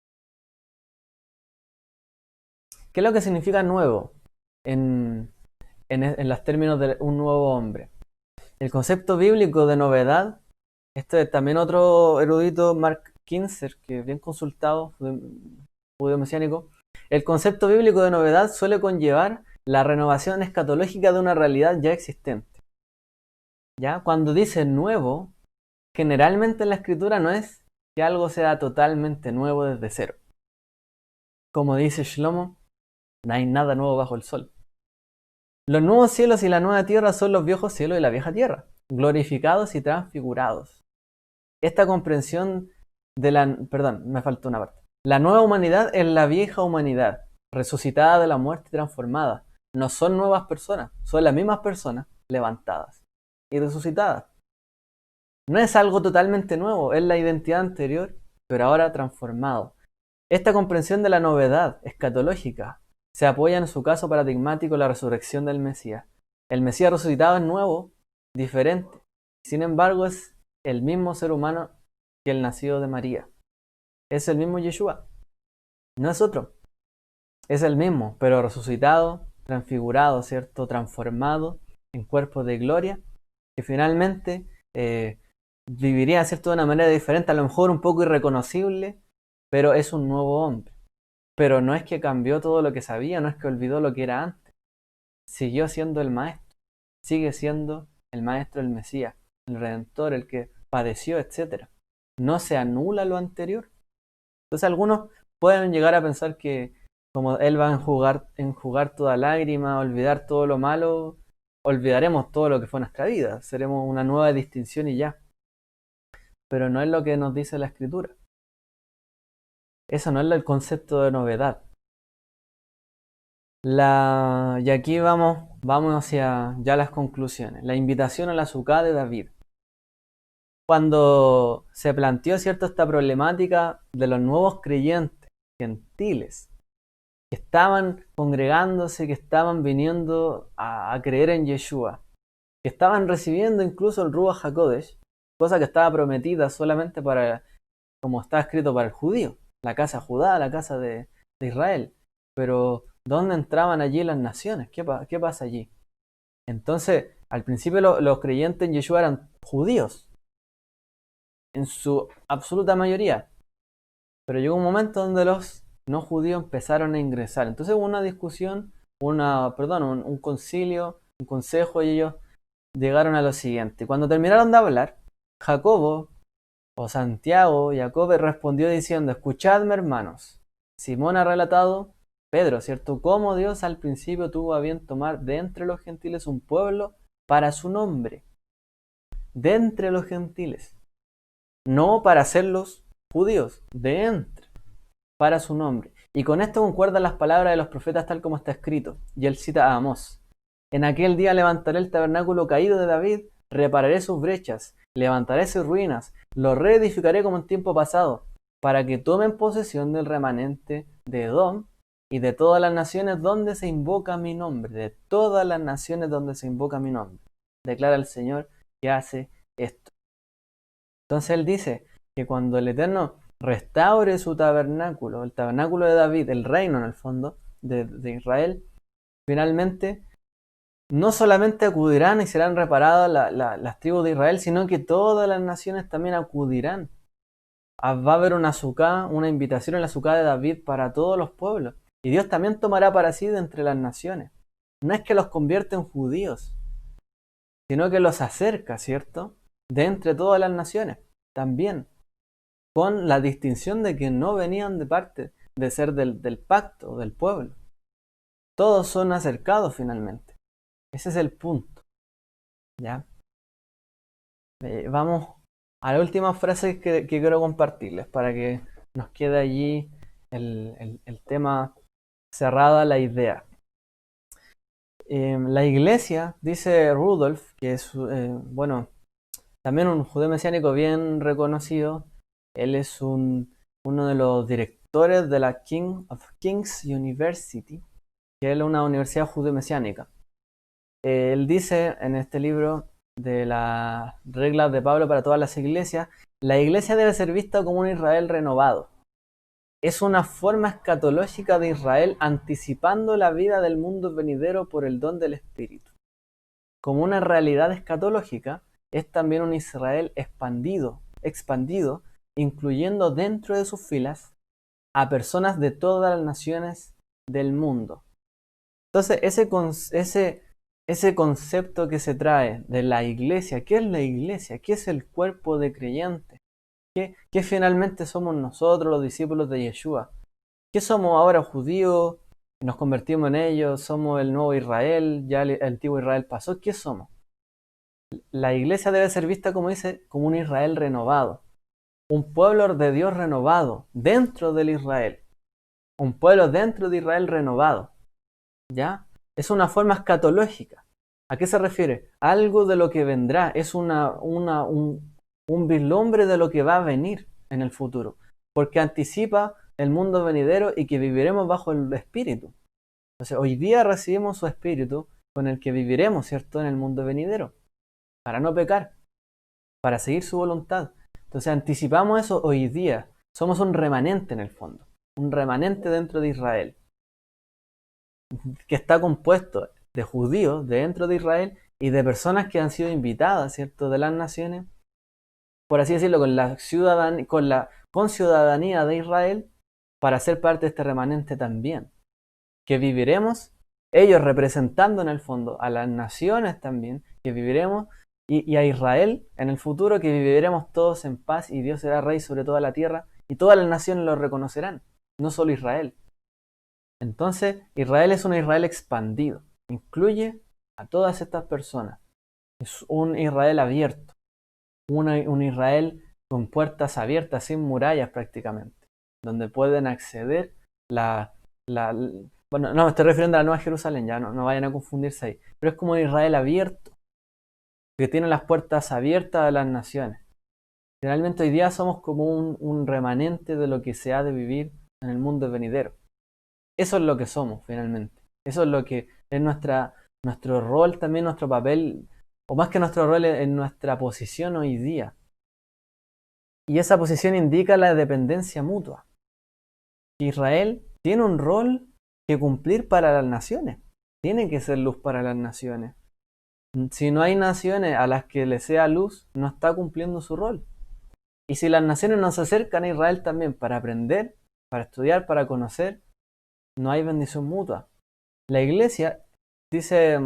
¿Qué es lo que significa nuevo en los términos de un nuevo hombre? El concepto bíblico de novedad, este es también otro erudito, Mark Kinzer, que es bien consultado, judío mesiánico. El concepto bíblico de novedad suele conllevar la renovación escatológica de una realidad ya existente. ¿Ya? Cuando dice nuevo, generalmente en la escritura no es que algo sea totalmente nuevo desde cero. Como dice Shlomo, no hay nada nuevo bajo el sol. Los nuevos cielos y la nueva tierra son los viejos cielos y la vieja tierra, glorificados y transfigurados. Esta comprensión de Perdón, me faltó una parte. La nueva humanidad es la vieja humanidad, resucitada de la muerte y transformada. No son nuevas personas, son las mismas personas levantadas y resucitadas. No es algo totalmente nuevo, es la identidad anterior, pero ahora transformado. Esta comprensión de la novedad escatológica se apoya en su caso paradigmático en la resurrección del Mesías. El Mesías resucitado es nuevo, diferente. Sin embargo, es el mismo ser humano que el nacido de María. Es el mismo Yeshua. No es otro. Es el mismo, pero resucitado, transfigurado, ¿cierto? Transformado en cuerpo de gloria, que finalmente viviría, ¿cierto? De una manera diferente, a lo mejor un poco irreconocible, pero es un nuevo hombre. Pero no es que cambió todo lo que sabía, no es que olvidó lo que era antes. Siguió siendo el maestro. Sigue siendo el maestro, el Mesías, el Redentor, el que padeció, etc. No se anula lo anterior. Entonces algunos pueden llegar a pensar que como Él va a enjugar toda lágrima, olvidar todo lo malo, olvidaremos todo lo que fue nuestra vida. Seremos una nueva distinción y ya. Pero no es lo que nos dice la Escritura. Eso no es el concepto de novedad. Y aquí vamos hacia ya las conclusiones. La invitación a la Sucá de David. Cuando se planteó, ¿cierto?, esta problemática de los nuevos creyentes gentiles que estaban congregándose, que estaban viniendo a creer en Yeshua, que estaban recibiendo incluso el Ruach HaKodesh, cosa que estaba prometida solamente para, como está escrito, para el judío, la casa Judá, la casa de Israel. Pero ¿dónde entraban allí las naciones? ¿Qué pasa allí? Entonces, al principio los creyentes en Yeshua eran judíos, en su absoluta mayoría. Pero llegó un momento donde los no judíos empezaron a ingresar. Entonces hubo una discusión, un concilio, un consejo, y ellos llegaron a lo siguiente. Cuando terminaron de hablar, Jacobo, O Santiago, Jacob respondió diciendo, escuchadme hermanos. Simón ha relatado, Pedro, ¿cierto? Cómo Dios al principio tuvo a bien tomar de entre los gentiles un pueblo para su nombre. De entre los gentiles. No para hacerlos judíos, de entre, para su nombre. Y con esto concuerdan las palabras de los profetas tal como está escrito. Y él cita a Amós. En aquel día levantaré el tabernáculo caído de David, repararé sus brechas, levantaré sus ruinas, lo reedificaré como en tiempo pasado, para que tomen posesión del remanente de Edom y de todas las naciones donde se invoca mi nombre, de todas las naciones donde se invoca mi nombre. Declara el Señor que hace esto. Entonces él dice que cuando el Eterno restaure su tabernáculo, el tabernáculo de David, el reino en el fondo de Israel, finalmente no solamente acudirán y serán reparadas las tribus de Israel, sino que todas las naciones también acudirán. Va a haber una azúcar, una invitación en la azúcar de David para todos los pueblos. Y Dios también tomará para sí de entre las naciones. No es que los convierte en judíos, sino que los acerca, ¿cierto? De entre todas las naciones. También, con la distinción de que no venían de parte de ser del pacto, del pueblo. Todos son acercados finalmente. Ese es el punto. ¿Ya? Vamos a la última frase que quiero compartirles para que nos quede allí el tema cerrada, la idea. La iglesia, dice Rudolf, que es, bueno, también un judío mesiánico bien reconocido. Él es uno de los directores de la King of Kings University, que es una universidad judío mesiánica. Él dice en este libro de las reglas de Pablo para todas las iglesias, la iglesia debe ser vista como un Israel renovado. Es una forma escatológica de Israel anticipando la vida del mundo venidero por el don del Espíritu. Como una realidad escatológica, es también un Israel expandido, incluyendo dentro de sus filas a personas de todas las naciones del mundo. Entonces, ese concepto que se trae de la iglesia, ¿qué es la iglesia? ¿Qué es el cuerpo de creyentes? ¿Qué finalmente somos nosotros, los discípulos de Yeshua? ¿Qué somos ahora judíos? ¿Nos convertimos en ellos? ¿Somos el nuevo Israel? ¿Ya el antiguo Israel pasó? ¿Qué somos? La iglesia debe ser vista, como dice, como un Israel renovado. Un pueblo de Dios renovado dentro del Israel. Un pueblo dentro de Israel renovado. ¿Ya? Es una forma escatológica. ¿A qué se refiere? Algo de lo que vendrá. Es un vislumbre de lo que va a venir en el futuro. Porque anticipa el mundo venidero y que viviremos bajo el Espíritu. Entonces, hoy día recibimos su Espíritu con el que viviremos, ¿cierto?, en el mundo venidero. Para no pecar. Para seguir su voluntad. Entonces, anticipamos eso hoy día. Somos un remanente en el fondo. Un remanente dentro de Israel. Que está compuesto de judíos dentro de Israel y de personas que han sido invitadas, ¿cierto?, de las naciones, por así decirlo, con ciudadanía de Israel, para ser parte de este remanente también. Que viviremos, ellos representando en el fondo a las naciones también, que viviremos, y a Israel en el futuro, que viviremos todos en paz y Dios será rey sobre toda la tierra y todas las naciones lo reconocerán, no solo Israel. Entonces, Israel es un Israel expandido. Incluye a todas estas personas. Es un Israel abierto. Un Israel con puertas abiertas, sin murallas prácticamente. Donde pueden acceder bueno, no, me estoy refiriendo a la Nueva Jerusalén, ya no vayan a confundirse ahí. Pero es como un Israel abierto. Que tiene las puertas abiertas a las naciones. Finalmente hoy día somos como un remanente de lo que se ha de vivir en el mundo venidero. Eso es lo que somos finalmente. Eso es lo que es nuestro rol también, nuestro papel, o más que nuestro rol, es nuestra posición hoy día. Y esa posición indica la dependencia mutua. Israel tiene un rol que cumplir para las naciones. Tiene que ser luz para las naciones. Si no hay naciones a las que le sea luz, no está cumpliendo su rol. Y si las naciones no se acercan a Israel también para aprender, para estudiar, para conocer, no hay bendición mutua. La iglesia, dice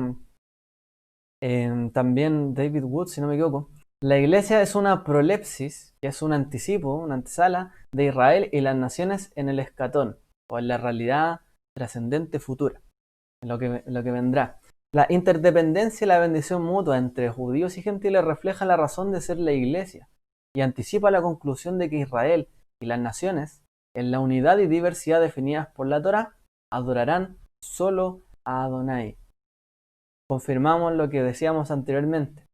también David Wood, si no me equivoco, La iglesia es una prolepsis, que es un anticipo, una antesala de Israel y las naciones en el escatón, o en la realidad trascendente futura, en lo que vendrá. La interdependencia y la bendición mutua entre judíos y gentiles refleja la razón de ser la iglesia y anticipa la conclusión de que Israel y las naciones, en la unidad y diversidad definidas por la Torá, adorarán solo a Adonai. Confirmamos lo que decíamos anteriormente.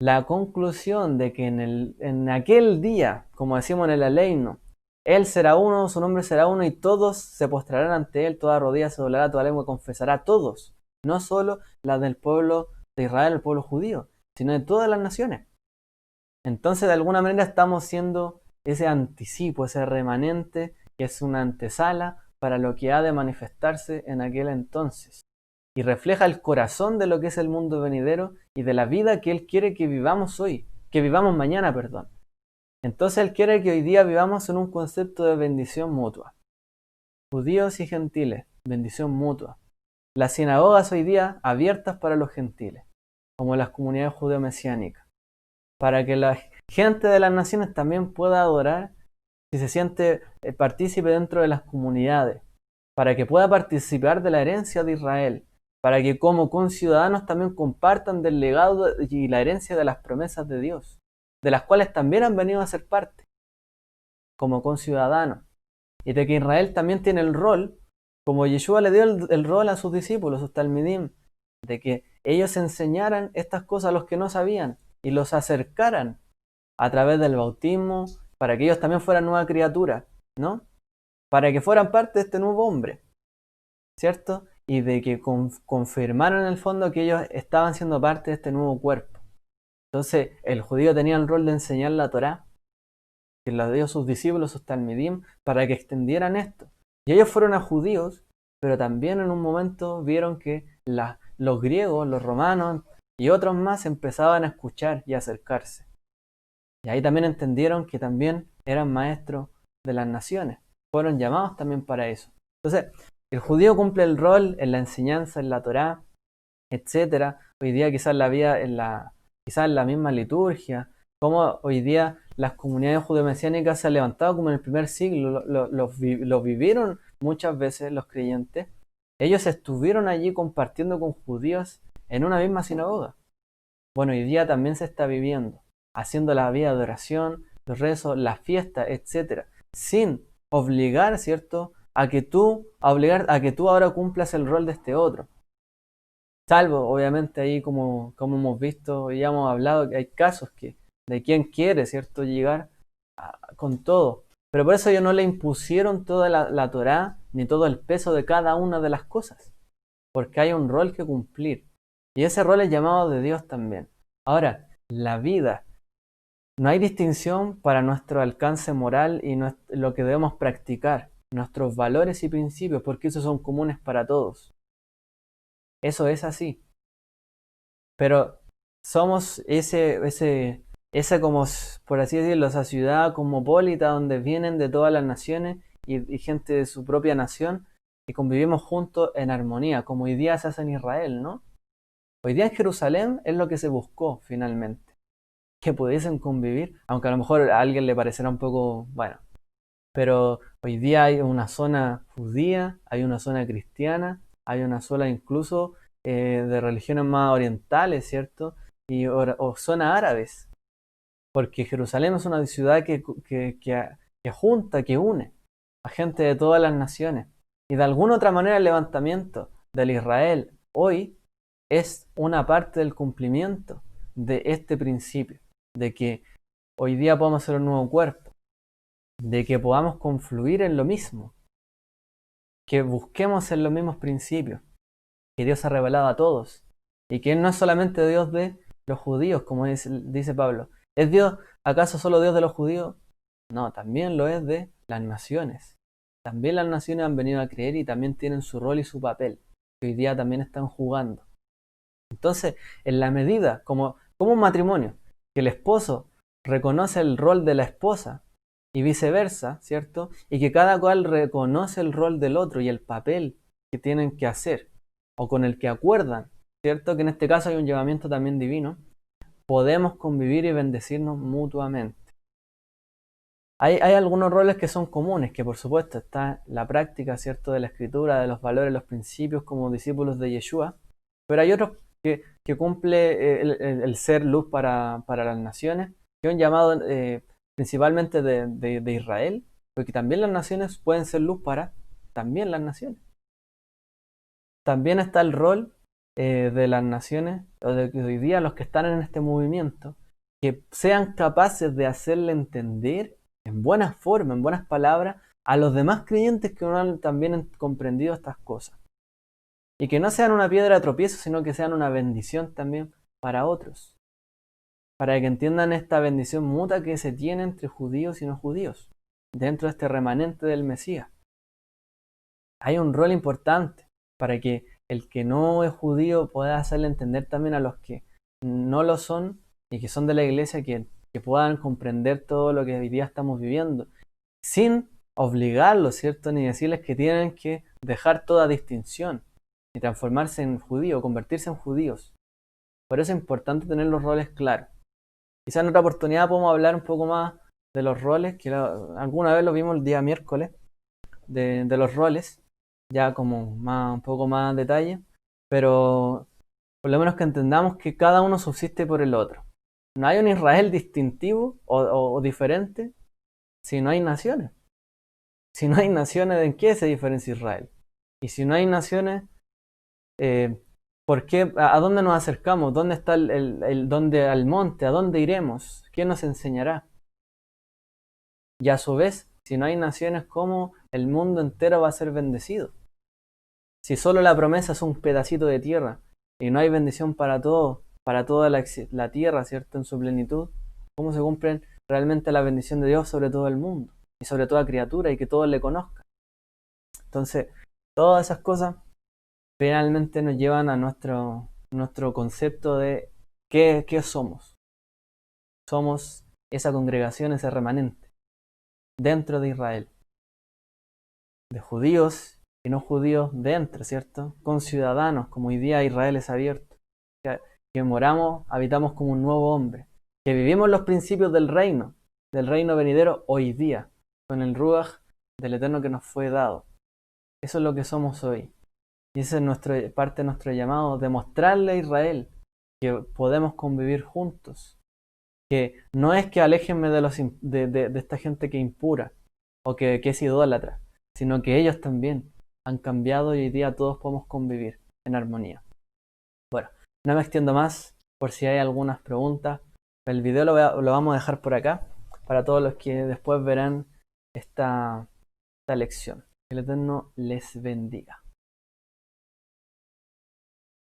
La conclusión de que en aquel día, como decimos en el Aleino, Él será uno, su nombre será uno y todos se postrarán ante Él, toda rodilla se doblará, toda lengua confesará, todos, no solo la del pueblo de Israel, el pueblo judío, sino de todas las naciones. Entonces, de alguna manera estamos siendo ese anticipo, ese remanente, que es una antesala para lo que ha de manifestarse en aquel entonces. Y refleja el corazón de lo que es el mundo venidero y de la vida que Él quiere que vivamos hoy, que vivamos mañana, perdón. Entonces Él quiere que hoy día vivamos en un concepto de bendición mutua. Judíos y gentiles, bendición mutua. Las sinagogas hoy día abiertas para los gentiles, como las comunidades judeo-mesiánicas, para que la gente de las naciones también pueda adorar si se siente partícipe dentro de las comunidades, para que pueda participar de la herencia de Israel, para que como conciudadanos también compartan del legado y la herencia de las promesas de Dios, de las cuales también han venido a ser parte, como conciudadanos, y de que Israel también tiene el rol, como Yeshua le dio el rol a sus discípulos, sus talmidim, de que ellos enseñaran estas cosas a los que no sabían y los acercaran a través del bautismo, para que ellos también fueran nueva criatura, ¿no? Para que fueran parte de este nuevo hombre, ¿cierto? Y de que confirmaron en el fondo que ellos estaban siendo parte de este nuevo cuerpo. Entonces, el judío tenía el rol de enseñar la Torá, que la dio a sus discípulos, sus talmidim, para que extendieran esto. Y ellos fueron a judíos, pero también en un momento vieron que los griegos, los romanos y otros más empezaban a escuchar y a acercarse. Y ahí también entendieron que también eran maestros de las naciones. Fueron llamados también para eso. Entonces, el judío cumple el rol en la enseñanza, en la Torá, etcétera. Hoy día quizás quizás en la misma liturgia, como hoy día las comunidades judeo-mesiánicas se han levantado como en el primer siglo, lo vivieron muchas veces los creyentes. Ellos estuvieron allí compartiendo con judíos en una misma sinagoga. Bueno, hoy día también se está viviendo, haciendo la vida de oración, los rezos, las fiestas, etcétera, sin obligar, ¿cierto?, a que tú ahora cumplas el rol de este otro. Salvo, obviamente, ahí como hemos visto y ya hemos hablado, que hay casos de quien quiere, ¿cierto?, llegar con todo. Pero por eso ellos no le impusieron toda la Torá, ni todo el peso de cada una de las cosas. Porque hay un rol que cumplir. Y ese rol es llamado de Dios también. Ahora, la vida. No hay distinción para nuestro alcance moral y lo que debemos practicar, nuestros valores y principios, porque esos son comunes para todos. Eso es así. Pero somos esa como, por así decirlo, esa ciudad cosmopolita donde vienen de todas las naciones y gente de su propia nación y convivimos juntos en armonía, como hoy día se hace en Israel, ¿no? Hoy día en Jerusalén es lo que se buscó finalmente, que pudiesen convivir, aunque a lo mejor a alguien le parecerá un poco, bueno, pero hoy día hay una zona judía, hay una zona cristiana, hay una zona incluso de religiones más orientales, ¿cierto? O zonas árabes, porque Jerusalén es una ciudad que junta, que une a gente de todas las naciones. Y de alguna otra manera el levantamiento del Israel hoy es una parte del cumplimiento de este principio, de que hoy día podamos ser un nuevo cuerpo, de que podamos confluir en lo mismo, que busquemos en los mismos principios, que Dios ha revelado a todos, y que Él no es solamente Dios de los judíos, como dice Pablo. ¿Es Dios acaso solo Dios de los judíos? No, también lo es de las naciones. También las naciones han venido a creer y también tienen su rol y su papel, que hoy día también están jugando. Entonces, en la medida, como un matrimonio, que el esposo reconoce el rol de la esposa y viceversa, ¿cierto? Y que cada cual reconoce el rol del otro y el papel que tienen que hacer o con el que acuerdan, ¿cierto? Que en este caso hay un llamamiento también divino. podemos convivir y bendecirnos mutuamente. Hay algunos roles que son comunes, que por supuesto está la práctica, ¿cierto?, de la escritura, de los valores, los principios como discípulos de Yeshua, pero hay otros que cumple el ser luz para las naciones, que es un llamado principalmente de Israel, porque también las naciones pueden ser luz para también las naciones. También está el rol de las naciones, o de hoy día los que están en este movimiento, que sean capaces de hacerle entender en buenas formas, en buenas palabras, a los demás creyentes que no han también comprendido estas cosas. Y que no sean una piedra de tropiezo, sino que sean una bendición también para otros. Para que entiendan esta bendición mutua que se tiene entre judíos y no judíos, dentro de este remanente del Mesías. Hay un rol importante para que el que no es judío pueda hacerle entender también a los que no lo son y que son de la iglesia que puedan comprender todo lo que hoy día estamos viviendo, sin obligarlos, ¿cierto?, ni decirles que tienen que dejar toda distinción y transformarse en judíos, convertirse en judíos. Por eso es importante tener los roles claros. Quizás en otra oportunidad podemos hablar un poco más de los roles, que alguna vez lo vimos el día miércoles, de los roles, ya como un poco más detalle, pero por lo menos que entendamos que cada uno subsiste por el otro. No hay un Israel distintivo o diferente si no hay naciones. Si no hay naciones, ¿en qué se diferencia Israel? Y si no hay naciones, ¿por qué? ¿A dónde nos acercamos? ¿Dónde está dónde al monte? ¿A dónde iremos? ¿Quién nos enseñará? Y a su vez, si no hay naciones, ¿cómo el mundo entero va a ser bendecido? Si solo la promesa es un pedacito de tierra y no hay bendición para todo, para toda la tierra, ¿cierto?, en su plenitud, ¿cómo se cumple realmente la bendición de Dios sobre todo el mundo y sobre toda criatura y que todos le conozcan? Entonces, todas esas cosas finalmente nos llevan a nuestro concepto de qué somos. Somos esa congregación, ese remanente dentro de Israel, de judíos y no judíos dentro, ¿cierto?, con ciudadanos, como hoy día Israel es abierto, que moramos, habitamos como un nuevo hombre, que vivimos los principios del reino venidero hoy día, con el Ruach del Eterno que nos fue dado. Eso es lo que somos hoy. Y ese es parte de nuestro llamado, demostrarle a Israel que podemos convivir juntos. Que no es que aléjenme de esta gente que es impura o que es idólatra, sino que ellos también han cambiado y hoy día todos podemos convivir en armonía. Bueno, no me extiendo más por si hay algunas preguntas. El video lo vamos a dejar por acá para todos los que después verán esta lección. Que el Eterno les bendiga.